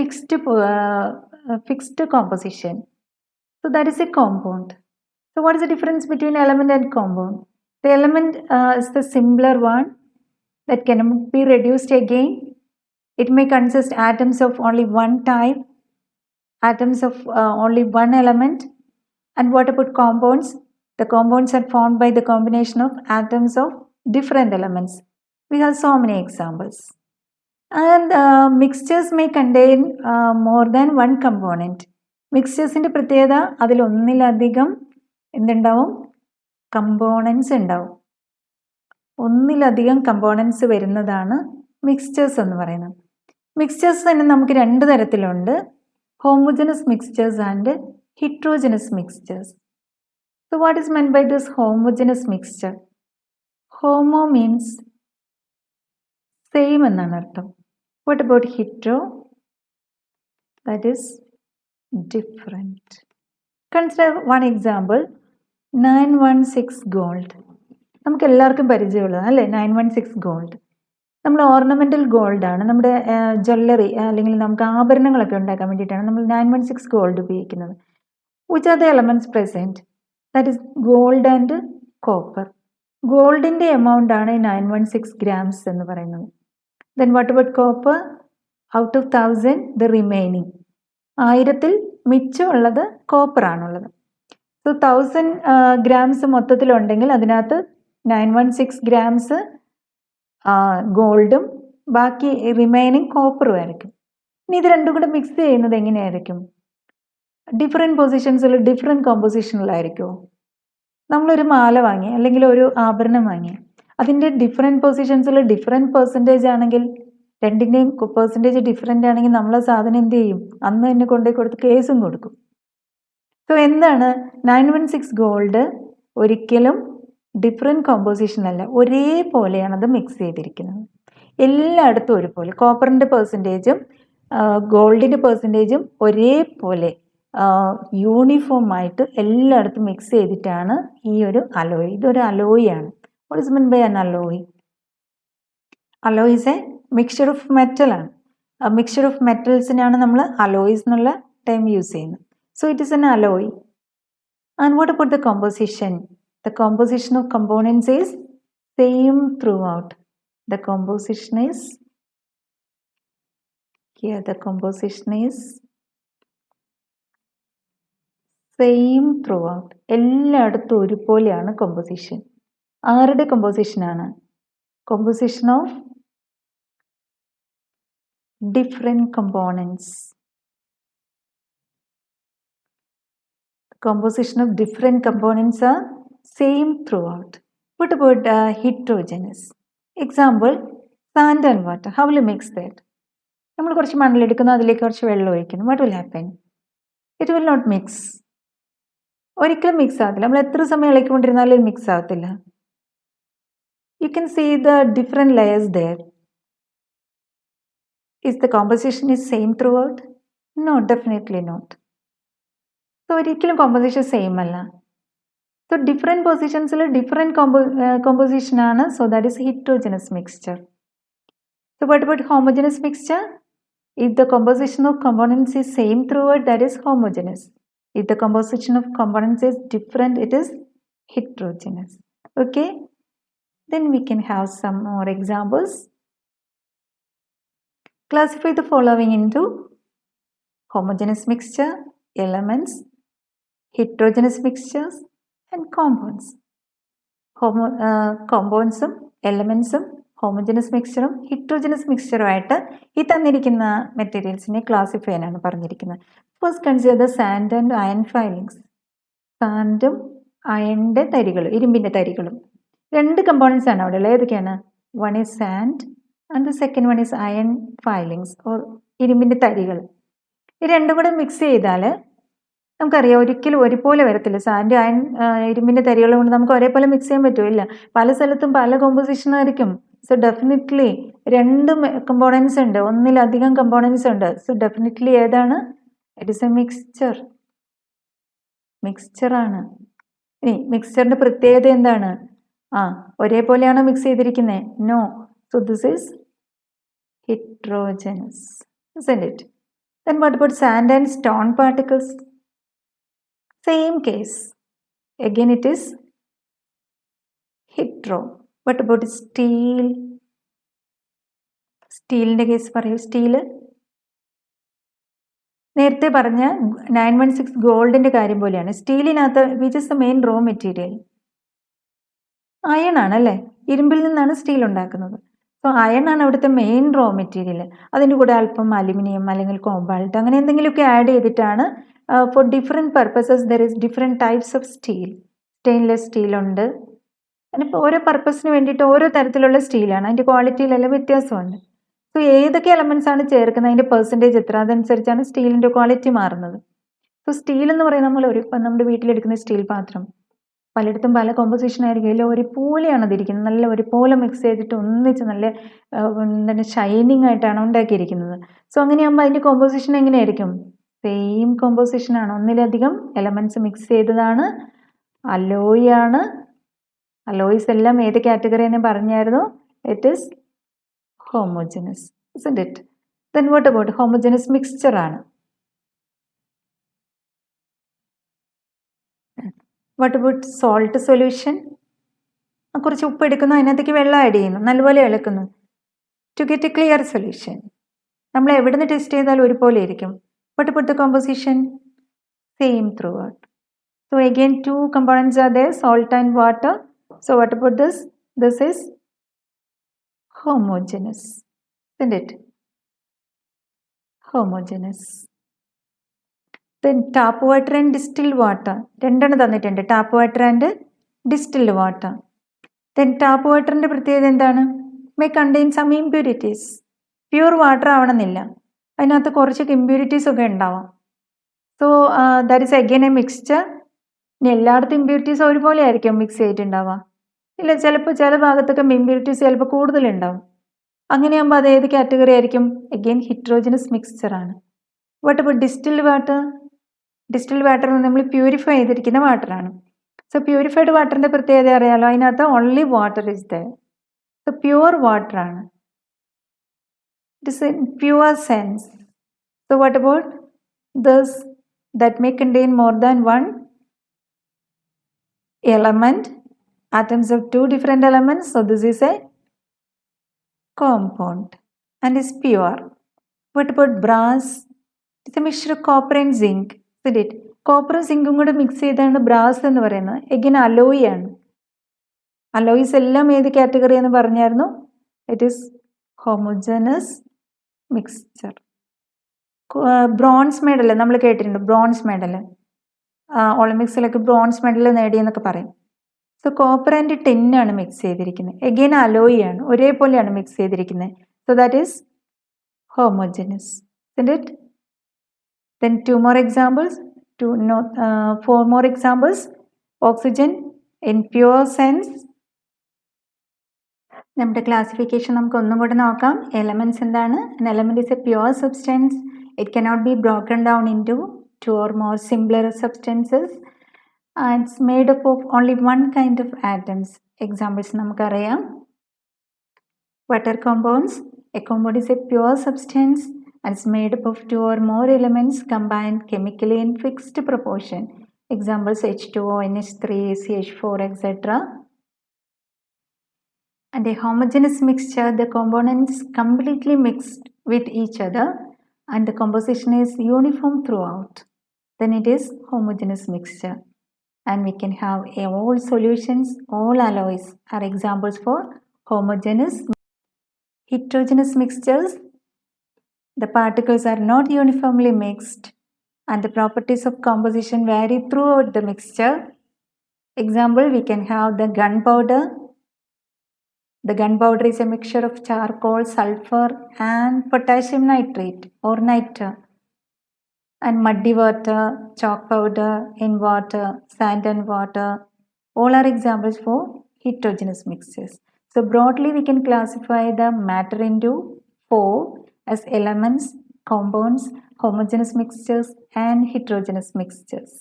fixed composition. So that is A compound. So what is the difference between element and compound? The element is the simpler one that can be reduced again. It may consist atoms of only 1 type, atoms of only 1 element. And what about compounds? The compounds are formed by the combination of atoms of different elements. We have so many examples. And mixtures may contain more than 1 component. Mixtures-ന്റെ പ്രത്യേകത അതിൽ ഒന്നിലധികം എന്തുണ്ടാവും? കമ്പോണൻസ് ഉണ്ടാവും. ഒന്നിലധികം കമ്പോണൻസ് വരുന്നതാണ് മിക്സ്ചേഴ്സ് എന്ന് പറയുന്നത്. മിക്സ്ചേഴ്സ് തന്നെ നമുക്ക് 2 തരത്തിലുണ്ട്, homogeneous mixtures and heterogeneous mixtures. So what is meant by this homogeneous mixture? Homo means same എന്നാണ് അർത്ഥം. What about hetero? That is different. Consider one example. 916 gold നമുക്ക് എല്ലാവർക്കും പരിചയമുള്ളതാണ് അല്ലേ? 916 ഗോൾഡ് നമ്മൾ ഓർണമെൻ്റൽ ഗോൾഡാണ്, നമ്മുടെ ജ്വല്ലറി അല്ലെങ്കിൽ നമുക്ക് ആഭരണങ്ങളൊക്കെ ഉണ്ടാക്കാൻ വേണ്ടിയിട്ടാണ് നമ്മൾ 916 ഗോൾഡ് ഉപയോഗിക്കുന്നത്. Which are the elements present? That is gold and copper. ഗോൾഡിൻ്റെ എമൗണ്ട് ആണ് 916 ഗ്രാംസ് എന്ന് പറയുന്നത്. Then what about copper? Out of 1000 the remaining, 1000-ൽ മിച്ചമുള്ളത് കോപ്പറാണുള്ളത്. സോ 1000 ഗ്രാംസ് മൊത്തത്തിലുണ്ടെങ്കിൽ അതിനകത്ത് 916 ഗ്രാംസ് ഗോൾഡും ബാക്കി റിമൈനിങ് കോപ്പറും ആയിരിക്കും. ഇനി ഇത് രണ്ടും കൂടെ മിക്സ് ചെയ്യുന്നത് എങ്ങനെയായിരിക്കും? ഡിഫറെൻറ്റ് പൊസിഷൻസിൽ ഡിഫറെൻറ്റ് കോമ്പോസിഷനിലായിരിക്കുമോ? നമ്മളൊരു മാല വാങ്ങി അല്ലെങ്കിൽ ഒരു ആഭരണം വാങ്ങി, അതിൻ്റെ ഡിഫറെൻറ്റ് പൊസിഷൻസിൽ ഡിഫറെൻറ്റ് പെർസെൻറ്റേജ് ആണെങ്കിൽ, രണ്ടിൻ്റെയും പെർസെൻറ്റേജ് ഡിഫറെൻ്റ് ആണെങ്കിൽ നമ്മൾ ആ സാധനം എന്ത് ചെയ്യും? അന്ന് തന്നെ കൊണ്ടുപോയി കൊടുത്ത് കേസും കൊടുക്കും. സോ എന്താണ് 916 ഗോൾഡ് ഒരിക്കലും ഡിഫറെൻറ്റ് കോമ്പോസിഷനല്ല, ഒരേപോലെയാണ് അത് മിക്സ് ചെയ്തിരിക്കുന്നത്. എല്ലായിടത്തും ഒരുപോലെ. കോപ്പറിൻ്റെ പെർസെൻറ്റേജും ഗോൾഡിൻ്റെ പെർസെൻറ്റേജും ഒരേപോലെ യൂണിഫോം ആയിട്ട് എല്ലായിടത്തും മിക്സ് ചെയ്തിട്ടാണ് ഈ ഒരു അലോയ്. ഇതൊരു അലോയാണ്. What is mean by an alloy? Alloy is a mixture of മെറ്റലാണ്. മിക്സ്ചർ ഓഫ് മെറ്റൽസിനാണ് നമ്മൾ അലോയ്സ് എന്നുള്ള ടൈം യൂസ് ചെയ്യുന്നത്. So it is an alloy. And what about the composition? The composition of components is same throughout. The composition is here. The composition is same throughout. എല്ലായിടത്തും ഒരുപോലെയാണ് കോമ്പോസിഷൻ. ആരുടെ കോമ്പോസിഷനാണ്? Composition of different components. Composition of different components are same throughout. What about heterogeneous? Example, sand and water. How will you mix that? നമ്മൾ കുറച്ച് മണ്ണിലെടുക്കുന്നു, അതിലേക്ക് കുറച്ച് വെള്ളം ഒഴിക്കുന്നു. What will happen? It will not mix. ഒരിക്കലും മിക്സ് ആകത്തില്ല. നമ്മൾ എത്ര സമയം ഇളക്കിക്കൊണ്ടിരുന്നാലും മിക്സ് ആകത്തില്ല. You can see the different layers there. Is the composition is same throughout? No, definitely not. So ഒരിക്കലും കോമ്പോസിഷൻ സെയിം അല്ല. സോ ഡിഫറെൻറ്റ് പൊസിഷൻസിൽ ഡിഫറെൻറ്റ് കോമ്പോസിഷനാണ്. So that is heterogeneous mixture. So what about homogeneous mixture? If the composition of components is same throughout, that is homogeneous. If the composition of components is different, it is heterogeneous. Okay? Then we can have some more examples. Classify the following into homogeneous mixture, elements, heterogeneous mixtures, and compounds. കോമ്പൗണ്ട്സും എലമെൻസും ഹോമോജനസ് മിക്സ്ചറും ഹിറ്ററോജനസ് മിക്സ്ചറുമായിട്ട് ഈ തന്നിരിക്കുന്ന മെറ്റീരിയൽസിനെ ക്ലാസിഫൈ ചെയ്യാനാണ് പറഞ്ഞിരിക്കുന്നത്. First consider the sand and iron filings. സാൻഡും അയണിൻ്റെ തരികളും ഇരുമ്പിൻ്റെ തരികളും. രണ്ട് കമ്പോണൻസ് ആണ് അവിടെ ഉള്ളത്. ഏതൊക്കെയാണ്? One is sand and the second one is iron filings or ഇരുമ്പിൻ്റെ തരികൾ. ഈ രണ്ടും കൂടെ മിക്സ് ചെയ്താൽ നമുക്കറിയാം ഒരിക്കലും ഒരുപോലെ വരത്തില്ല. സാൻഡ് അയൺ ഇരുമ്പിൻ്റെ തരികൾ കൊണ്ട് നമുക്ക് ഒരേപോലെ മിക്സ് ചെയ്യാൻ പറ്റില്ല. പല സ്ഥലത്തും പല കോമ്പോസിഷൻ ആയിരിക്കും. സോ ഡെഫിനറ്റ്ലി രണ്ട് കമ്പോണൻസ് ഉണ്ട്, ഒന്നിലധികം കമ്പോണൻസ് ഉണ്ട്. സോ ഡെഫിനറ്റ്ലി ഏതാണ്? ഇറ്റ് ഈസ് എ മിക്സ്ചറാണ്. ഇനി മിക്സ്ചറിൻ്റെ പ്രത്യേകത എന്താണ്? ഒരേപോലെയാണോ മിക്സ് ചെയ്തിരിക്കുന്നത്? No. So this is heterogeneous, isn't it? Then what about sand and stone particles? Same case. Again it is hetero. What about steel? സ്റ്റീലിൻ്റെ കേസ് പറയൂ. സ്റ്റീല് നേരത്തെ പറഞ്ഞ 916 ഗോൾഡിൻ്റെ കാര്യം പോലെയാണ്. സ്റ്റീലിനകത്ത് which is the main raw material? Iron ആണ് അല്ലേ? ഇരുമ്പിൽ നിന്നാണ് സ്റ്റീൽ ഉണ്ടാക്കുന്നത്. സോ അയൺ ആണ് അവിടുത്തെ മെയിൻ റോ മെറ്റീരിയൽ. അതിൻ്റെ കൂടെ അല്പം അലുമിനിയം അല്ലെങ്കിൽ കോബാൾട്ട് അങ്ങനെ എന്തെങ്കിലുമൊക്കെ ആഡ് ചെയ്തിട്ടാണ്. For different purposes there is different types of steel. Stainless സ്റ്റീലുണ്ട്. അതിപ്പോൾ ഓരോ പർപ്പസിന് വേണ്ടിയിട്ട് ഓരോ തരത്തിലുള്ള സ്റ്റീലാണ്. അതിൻ്റെ ക്വാളിറ്റിയിലെല്ലാം വ്യത്യാസമുണ്ട്. സോ ഏതൊക്കെ എലമെൻറ്റ്സ് ആണ് ചേർക്കുന്നത്, അതിൻ്റെ പെർസെൻറ്റേജ് എത്ര, അതനുസരിച്ചാണ് സ്റ്റീലിൻ്റെ ക്വാളിറ്റി മാറുന്നത്. സോ സ്റ്റീൽ എന്ന് പറയുന്നത് നമ്മൾ നമ്മുടെ വീട്ടിലെടുക്കുന്ന സ്റ്റീൽ പാത്രം പലയിടത്തും പല കോമ്പോസിഷൻ ആയിരിക്കും. എല്ലാം ഒരുപോലെയാണ് അതിരിക്കുന്നത്. നല്ല ഒരുപോലെ മിക്സ് ചെയ്തിട്ട് ഒന്നിച്ച് നല്ല എന്താണ് ഷൈനിങ് ആയിട്ടാണ് ഉണ്ടാക്കിയിരിക്കുന്നത്. സോ അങ്ങനെയാകുമ്പോൾ അതിൻ്റെ കോമ്പോസിഷൻ എങ്ങനെയായിരിക്കും? സെയിം കോമ്പോസിഷനാണ്. ഒന്നിലധികം എലമെൻറ്റ്സ് മിക്സ് ചെയ്തതാണ്. അലോയ് ആണ്. അലോയ്സ് എല്ലാം ഏത് കാറ്റഗറി എന്ന് പറഞ്ഞായിരുന്നു? It is homogeneous, isn't it? Then what about homogeneous mixture ആണ്. What about salt solution? കുറച്ച് ഉപ്പ് എടുക്കുന്നു, അതിനകത്തേക്ക് വെള്ളം ആഡ് ചെയ്യുന്നു, നല്ലപോലെ ഇളക്കുന്നു to get a clear solution. നമ്മൾ എവിടെ നിന്ന് ടെസ്റ്റ് ചെയ്താലും ഒരുപോലെ ഇരിക്കും. But put the composition same throughout. So again 2 components are there, salt and water. So what about this? This is homogeneous, isn't it? Homogeneous. Then tap water and distilled water. രണ്ടെണ്ണം തന്നിട്ടുണ്ട്, tap water and distilled water. Then tap വാട്ടറിൻ്റെ പ്രത്യേകത എന്താണ്? May contain some impurities. Pure water ആവണമെന്നില്ല, അതിനകത്ത് കുറച്ച് ഇമ്പ്യൂരിറ്റീസ് ഒക്കെ ഉണ്ടാവാം. So that is again a mixture. ഇനി എല്ലായിടത്തും ഇമ്പ്യൂരിറ്റീസ് ഒരുപോലെ ആയിരിക്കും മിക്സ് ചെയ്തിട്ടുണ്ടാവുക? ഇല്ല, ചിലപ്പോൾ ചില ഭാഗത്തൊക്കെ ഇമ്പ്യൂരിറ്റീസ് ചിലപ്പോൾ കൂടുതലുണ്ടാവും. അങ്ങനെയാകുമ്പോൾ അത് ഏത് കാറ്റഗറി ആയിരിക്കും? അഗെയിൻ ഹിട്രോജനസ് മിക്സ്ചറാണ്. വാട്ട് അപ്പോൾ ഡിസ്റ്റിൽഡ് വാട്ടർ? ഡിസ്റ്റിൽഡ് വാട്ടർ നമ്മൾ പ്യൂരിഫൈ ചെയ്തിരിക്കുന്ന വാട്ടറാണ്. സോ പ്യൂരിഫൈഡ് വാട്ടറിൻ്റെ പ്രത്യേകത അറിയാലോ, അതിനകത്ത് only water is there. So pure വാട്ടറാണ്. It is in pure sense. So what about this? That may contain more than one element, atoms of 2 different elements. So this is a compound and is pure. What about brass? It's a mixture of copper and zinc, isn't it? കോപ്പറും സിങ്കും കൂടെ മിക്സ് ചെയ്താണ് ബ്രാസ് എന്ന് പറയുന്നത്. എഗെയിൻ അലോയ് ആണ്. അലോയ്സ് എല്ലാം ഏത് കാറ്റഗറി എന്ന് പറഞ്ഞായിരുന്നു? It is homogeneous mixture. Bronze medal നമ്മൾ കേട്ടിട്ടുണ്ട്, ബ്രോൺസ് മെഡൽ ഒളിമ്പിക്സിലൊക്കെ ബ്രോൺസ് മെഡൽ നേടിയെന്നൊക്കെ പറയും. സോ കോപ്പർ ആൻഡ് ടിന്നാണ് മിക്സ് ചെയ്തിരിക്കുന്നത്. എഗെയിൻ അലോയ് ആണ്, ഒരേപോലെയാണ് മിക്സ് ചെയ്തിരിക്കുന്നത്. So that is homogeneous, isn't it? Then 4 more examples. Oxygen in pure sense. നമ്മുടെ ക്ലാസിഫിക്കേഷൻ നമുക്ക് ഒന്നും കൂടെ നോക്കാം. എലമെന്റ്സ് എന്താണ്? An element is a pure substance. It cannot be broken down into 2 or more simpler substances. It's made up of only one kind of atoms. Examples നമുക്കറിയാം. Water compounds. A compound is a pure substance and it's made up of 2 or more elements combined chemically in fixed proportion. Examples H2O, NH3, CH4, etc. And a homogeneous mixture, the components completely mixed with each other and the composition is uniform throughout. Then it is homogeneous mixture. And we can have all solutions, all alloys are examples for homogeneous. Heterogeneous mixtures, the particles are not uniformly mixed and the properties of composition vary throughout the mixture. Example, we can have the gunpowder. The gunpowder is a mixture of charcoal, sulfur and potassium nitrate or niter. And muddy water, chalk powder in water, sand and water, all are examples for heterogeneous mixtures. So broadly we can classify the matter into 4 as elements, compounds, homogeneous mixtures and heterogeneous mixtures.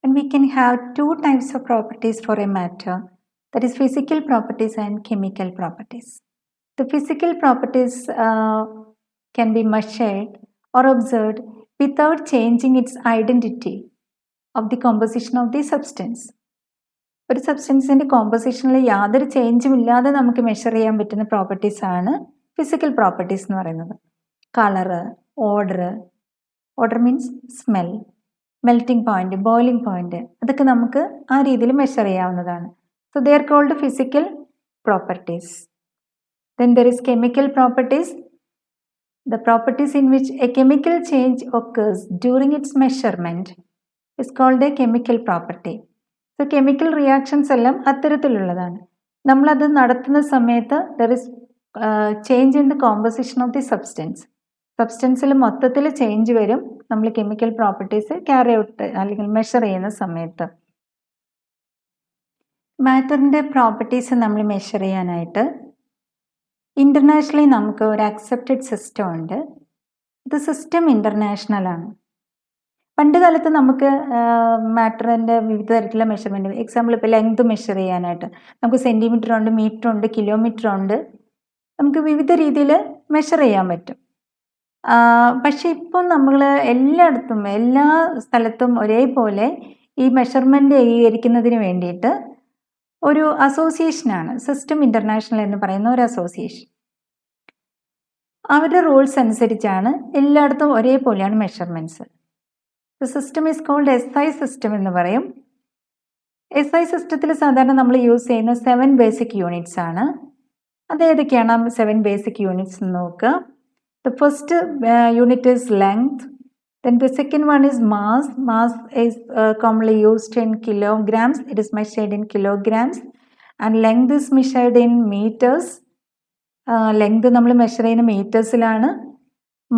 And we can have 2 types of properties for a matter, that is physical properties and chemical properties. The physical properties can be measured or observed without changing its identity of the composition of the substance. ഒരു സബ്സ്റ്റൻസിൻ്റെ കോമ്പോസിഷനിൽ യാതൊരു ചേഞ്ചും ഇല്ലാതെ നമുക്ക് മെഷർ ചെയ്യാൻ പറ്റുന്ന പ്രോപ്പർട്ടീസ് ആണ് ഫിസിക്കൽ പ്രോപ്പർട്ടീസ് എന്ന് പറയുന്നത്. Colour, odour means smell, melting point, boiling point, അതൊക്കെ നമുക്ക് ആ രീതിയിൽ മെഷർ ചെയ്യാവുന്നതാണ്. So they are called physical properties. Then there is chemical properties. The properties in which a chemical change occurs during its measurement is called a chemical property. So chemical reactions എല്ലാം അത്തരത്തിലുള്ളതാണ്. നമ്മളത് നടത്തുന്ന സമയത്ത് there is change in the composition of the substance. സബ്സ്റ്റൻസിൽ മൊത്തത്തിൽ ചേഞ്ച് വരും നമ്മൾ കെമിക്കൽ പ്രോപ്പർട്ടീസ് ക്യാരി ഔട്ട് അല്ലെങ്കിൽ മെഷർ ചെയ്യുന്ന സമയത്ത്. മാറ്ററിൻ്റെ പ്രോപ്പർട്ടീസ് നമ്മൾ മെഷർ ചെയ്യാനായിട്ട് ഇൻ്റർനാഷണലി നമുക്ക് ഒരു അക്സെപ്റ്റഡ് സിസ്റ്റം ഉണ്ട്. ഇത് സിസ്റ്റം ഇൻ്റർനാഷണൽ ആണ്. പണ്ട് കാലത്ത് നമുക്ക് മാറ്ററിൻ്റെ വിവിധ തരത്തിലുള്ള മെഷർമെൻറ്റ്, എക്സാമ്പിൾ ഇപ്പോൾ ലെങ്ത് മെഷർ ചെയ്യാനായിട്ട് നമുക്ക് സെൻറ്റിമീറ്റർ ഉണ്ട്, മീറ്റർ ഉണ്ട്, കിലോമീറ്റർ ഉണ്ട്, നമുക്ക് വിവിധ രീതിയിൽ മെഷർ ചെയ്യാൻ പറ്റും. പക്ഷെ ഇപ്പോൾ നമ്മൾ എല്ലായിടത്തും എല്ലാ സ്ഥലത്തും ഒരേപോലെ ഈ മെഷർമെൻറ്റ് ഏകീകരിക്കുന്നതിന് വേണ്ടിയിട്ട് ഒരു അസോസിയേഷനാണ്, സിസ്റ്റം ഇൻ്റർനാഷണൽ എന്ന് പറയുന്ന ഒരു അസോസിയേഷൻ. അവരുടെ റൂൾസ് അനുസരിച്ചാണ് എല്ലായിടത്തും ഒരേപോലെയാണ് മെഷർമെൻറ്റ്സ്. The system is called SI system എന്ന് പറയും. SI സിസ്റ്റത്തിൽ സാധാരണ നമ്മൾ യൂസ് ചെയ്യുന്ന 7 ബേസിക് യൂണിറ്റ്സ് ആണ്. അത് ഏതൊക്കെയാണ് 7 ബേസിക് യൂണിറ്റ്സ് എന്ന് നോക്കുക. The first unit is length. Then the second one is mass. Mass is commonly used in kilograms. It is measured in kilograms. And length is measured in meters. Length നമ്മൾ മെഷർ ചെയ്യുന്ന മീറ്റേഴ്സിലാണ്.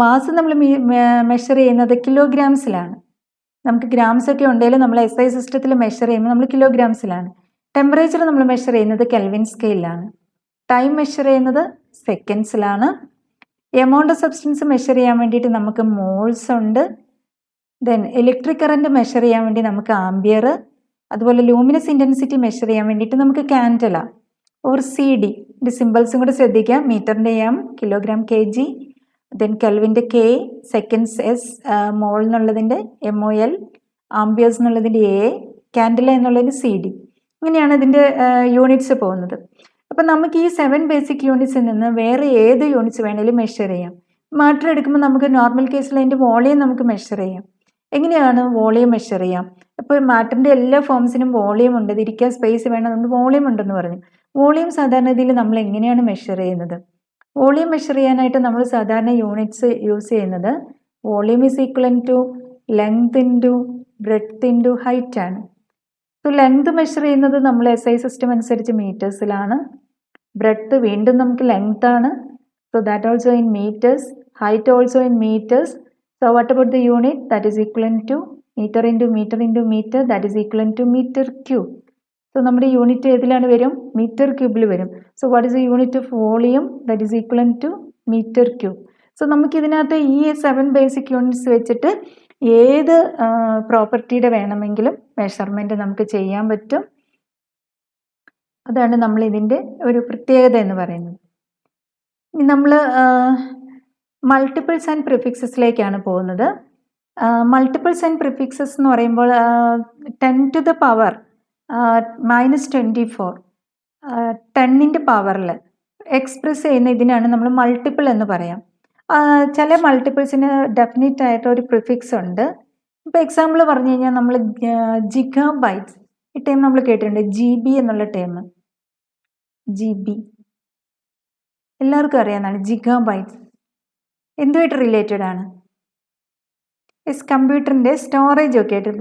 മാസ് നമ്മൾ മെഷർ ചെയ്യുന്നത് കിലോഗ്രാംസിലാണ്. നമുക്ക് ഗ്രാംസ് ഒക്കെ ഉണ്ടെങ്കിൽ നമ്മൾ SI സിസ്റ്റത്തിൽ മെഷർ ചെയ്യുമ്പോൾ നമ്മൾ കിലോഗ്രാംസിലാണ്. ടെമ്പറേച്ചർ നമ്മൾ മെഷർ ചെയ്യുന്നത് കെൽവിൻ സ്കെയിലാണ്. ടൈം മെഷർ ചെയ്യുന്നത് സെക്കൻഡ്സിലാണ്. എമൗണ്ട് ഓഫ് സബ്സ്റ്റൻസ് മെഷർ ചെയ്യാൻ വേണ്ടിയിട്ട് നമുക്ക് മോൾസ് ഉണ്ട്. ദെൻ ഇലക്ട്രിക് കറൻറ്റ് മെഷർ ചെയ്യാൻ വേണ്ടി നമുക്ക് ആംബിയർ. അതുപോലെ ലൂമിനസ് ഇൻറ്റൻസിറ്റി മെഷർ ചെയ്യാൻ വേണ്ടിയിട്ട് നമുക്ക് കാൻഡല ഓർ CD. ഇതിൻ്റെ സിമ്പിൾസും കൂടെ ശ്രദ്ധിക്കാം. മീറ്ററിൻ്റെ M, കിലോഗ്രാം kg, ദെൻ കെൽവിൻ്റെ K, സെക്കൻഡ്സ് S, മോൾ എന്നുള്ളതിൻ്റെ MOL, ആംബിയേഴ്സ് എന്നുള്ളതിൻ്റെ A, കാൻഡല എന്നുള്ളതിൻ്റെ CD. ഇങ്ങനെയാണ് ഇതിൻ്റെ യൂണിറ്റ്സ് പോകുന്നത്. അപ്പം നമുക്ക് ഈ 7 ബേസിക് യൂണിറ്റ്സിൽ നിന്ന് വേറെ ഏത് യൂണിറ്റ്സ് വേണേലും മെഷർ ചെയ്യാം. മാറ്റർ എടുക്കുമ്പോൾ നമുക്ക് നോർമൽ കേസിൽ അതിൻ്റെ വോളിയം നമുക്ക് മെഷർ ചെയ്യാം. എങ്ങനെയാണ് വോളിയം മെഷർ ചെയ്യാം? അപ്പോൾ മാറ്ററിൻ്റെ എല്ലാ ഫോംസിനും വോളിയം ഉണ്ട്. ഇരിക്കാൻ സ്പേസ് വേണം, നമുക്ക് വോളിയം ഉണ്ടെന്ന് പറഞ്ഞു. വോളിയം സാധാരണ രീതിയിൽ നമ്മൾ എങ്ങനെയാണ് മെഷർ ചെയ്യുന്നത്? വോളിയം മെഷർ ചെയ്യാനായിട്ട് നമ്മൾ സാധാരണ യൂണിറ്റ്സ് യൂസ് ചെയ്യുന്നത് volume is equal to length into breadth into height ആണ്. സോ ലെങ്ത് മെഷർ ചെയ്യുന്നത് നമ്മൾ SI സിസ്റ്റം അനുസരിച്ച് മീറ്റേഴ്സിലാണ്. ബ്രെഡ്ത്ത് വീണ്ടും നമുക്ക് ലെങ്ത് ആണ്. So that also in metres. Height also in metres. So what about the unit? That is equivalent to meter into meter into meter, that is equivalent to meter cube. So നമ്മുടെ യൂണിറ്റ് ഏതിലാണ് വരും? മീറ്റർ ക്യൂബിൽ വരും. So what is the unit of volume? That is equal to metre cube. So നമുക്കിതിനകത്ത് ഈ 7 ബേസിക് യൂണിറ്റ്സ് വെച്ചിട്ട് ഏത് പ്രോപ്പർട്ടിയുടെ വേണമെങ്കിലും മെഷർമെൻറ്റ് നമുക്ക് ചെയ്യാൻ പറ്റും. അതാണ് നമ്മൾ ഇതിൻ്റെ ഒരു പ്രത്യേകത എന്ന് പറയുന്നത്. നമ്മൾ മൾട്ടിപ്പിൾസ് ആൻഡ് പ്രിഫിക്സസിലേക്കാണ് പോകുന്നത്. മൾട്ടിപ്പിൾസ് ആൻഡ് പ്രിഫിക്സസ് എന്ന് പറയുമ്പോൾ 10 to the power -24 10ൻ്റെ പവറിൽ എക്സ്പ്രസ് ചെയ്യുന്ന ഇതിനാണ് നമ്മൾ മൾട്ടിപ്പിൾ എന്ന് പറയാം. ചില മൾട്ടിപ്പിൾസിന് ഡെഫിനിറ്റ് ആയിട്ട് ഒരു പ്രിഫിക്സ് ഉണ്ട്. ഇപ്പോൾ എക്സാമ്പിൾ പറഞ്ഞു കഴിഞ്ഞാൽ നമ്മൾ ജിഗാബൈറ്റ്സ്, ഈ ടൈം നമ്മൾ കേട്ടിട്ടുണ്ട്. GB എന്നുള്ള ടൈം, GB എല്ലാവർക്കും അറിയാവുന്നതാണ്. ജിഗാബൈറ്റ്സ് എന്തുമായിട്ട് റിലേറ്റഡ് ആണ്? കമ്പ്യൂട്ടറിൻ്റെ സ്റ്റോറേജ് ഒക്കെ ആയിട്ട്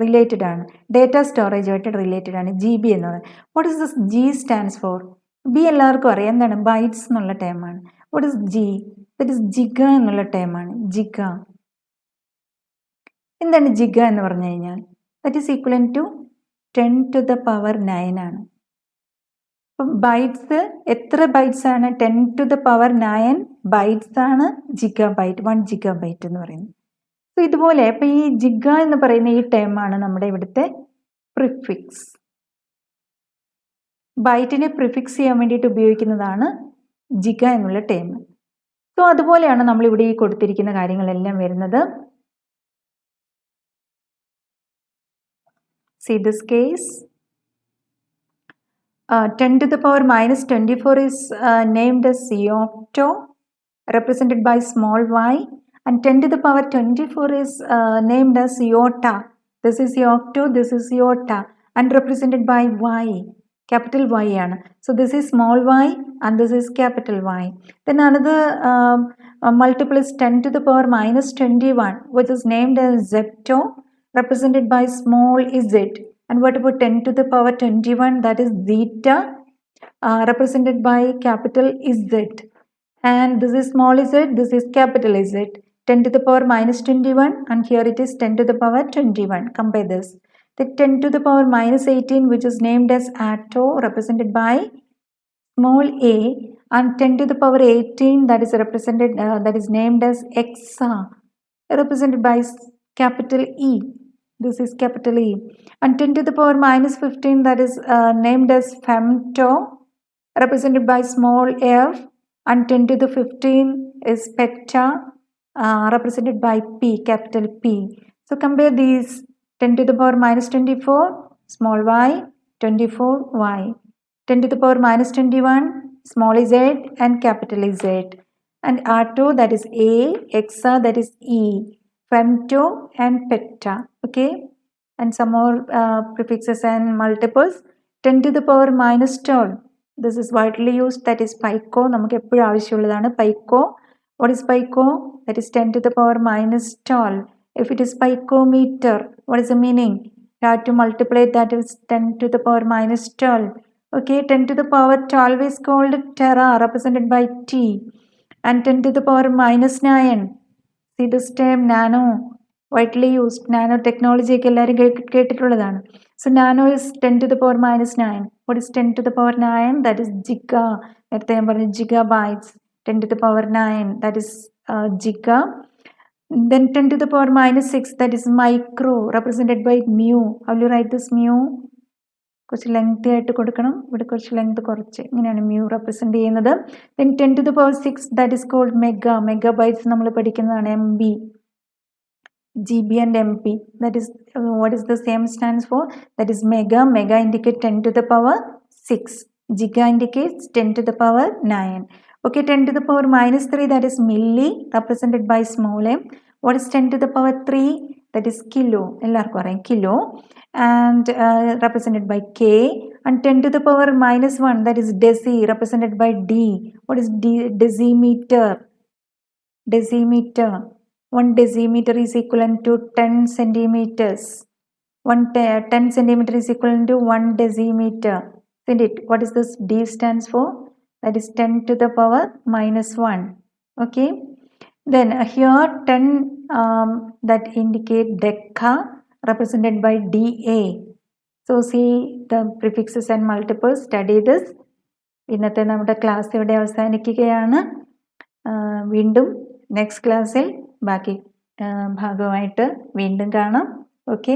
റിലേറ്റഡ് ആണ്. ഡേറ്റ സ്റ്റോറേജുമായിട്ട് റിലേറ്റഡ് ആണ് GB എന്ന് പറയുന്നത്. What is this G stands for? B എല്ലാവർക്കും അറിയാം എന്താണ്? ബൈറ്റ്സ് എന്നുള്ള ടൈമാണ്. What is G? That is giga എന്നുള്ള ടൈമാണ്. ജിഗ എന്താണ്? ജിഗ എന്ന് പറഞ്ഞു കഴിഞ്ഞാൽ that is equal to 10 to the power 9 ആണ്. അപ്പം ബൈറ്റ്സ് എത്ര ബൈറ്റ്സ് ആണ്? 10 to the power 9 ബൈറ്റ്സ് ആണ് ജിഗാബൈറ്റ്, 1 ജിഗാബൈറ്റ് എന്ന് പറയുന്നത്. സോ ഇതുപോലെ ഇപ്പം ഈ ജിഗ എന്ന് പറയുന്ന ഈ ടേമാണ് നമ്മുടെ ഇവിടുത്തെ പ്രിഫിക്സ്. ബൈറ്റിനെ പ്രിഫിക്സ് ചെയ്യാൻ വേണ്ടിയിട്ട് ഉപയോഗിക്കുന്നതാണ് ജിഗ എന്നുള്ള ടേം. സോ അതുപോലെയാണ് നമ്മളിവിടെ ഈ കൊടുത്തിരിക്കുന്ന കാര്യങ്ങളെല്ലാം വരുന്നത്. See this case. 10 to the power -24 is named as octo, represented by small y, and 10 to the power 24 is named as iota. This is octo, this is iota, and represented by y, capital Y ആണ്. So this is small y and this is capital Y. Then another multiple is 10 to the power -21, which is named as zepto, represented by small z. And what about 10 to the power 21? That is zeta, represented by capital Z. And this is small z, this is capital Z. 10 to the power -21, and here it is 10 to the power 21. Compare this. The 10 to the power -18, which is named as atto, represented by small a, and 10 to the power 18, that is represented, that is named as exa, represented by capital E. This is capital E. And 10 to the power -15, that is named as femto, represented by small f, and 10 to the 15 is pecta, represented by P, capital P. So compare these. 10 to the power -24, small y, 24y. 10 to the power minus 21, small z and capital Z. And R2, that is A, Exa, that is E, femto and petta. Okay, and some more prefixes and multiples. 10 to the power minus 12. This is widely used, that is pico. നമുക്ക് എപ്പോഴും ആവശ്യമുള്ളതാണ് pico. What is pico? That is 10 to the power minus 12. If it is picometer, what is the meaning? You have to multiply that is 10 to the power minus 12. Okay, 10 to the power 12 is called tera, represented by T. And 10 to the power minus 9. See this term nano, widely used. Nanotechnology ഒക്കെ എല്ലാവരും കേട്ടിട്ടുള്ളതാണ്. So nano is 10 to the power minus 9. What is 10 to the power 9? That is giga. നേരത്തെ ഞാൻ പറഞ്ഞു gigabytes. 10 to the power 9, that is giga. Then 10 to the power minus 6, that is micro, represented by mu. How will you write this mu? കുറച്ച് ലെങ്തി ആയിട്ട് കൊടുക്കണം. ഇവിടെ കുറച്ച് ലെങ്ത് കുറച്ച് ഇങ്ങനെയാണ് മ്യൂ റെപ്രസെന്റ് ചെയ്യുന്നത്. Then 10 to the power 6, that is called mega. Megabytes നമ്മൾ പഠിക്കുന്നതാണ്. MB, GB and MP. That is what is the same stands for? That is mega. Mega indicate 10 to the power 6. Giga indicates 10 to the power 9. Okay, 10 to the power minus 3, that is milli, represented by small m. What is 10 to the power 3? That is kilo. എല്ലാവർക്കും അറിയാം kilo. And represented by K. And 10 to the power minus 1, that is deci, represented by D. What is decimeter? Decimeter. 1 decimeter is equivalent to 10 centimeters. 10 centimeter is equivalent to 1 decimeter. Isn't it? What is this D stands for? That is 10 to the power minus 1. Okay. Then here 10 that indicate deca, represented by DA. So see the prefixes and multiples. Study this. ഇന്നത്തെ നമ്മുടെ ക്ലാസ് ഇവിടെ അവസാനിക്കുകയാണ്. വീണ്ടും നെക്സ്റ്റ് ക്ലാസ്സിൽ ബാക്കി ഭാഗമായിട്ട് വീണ്ടും കാണാം. ഓക്കെ.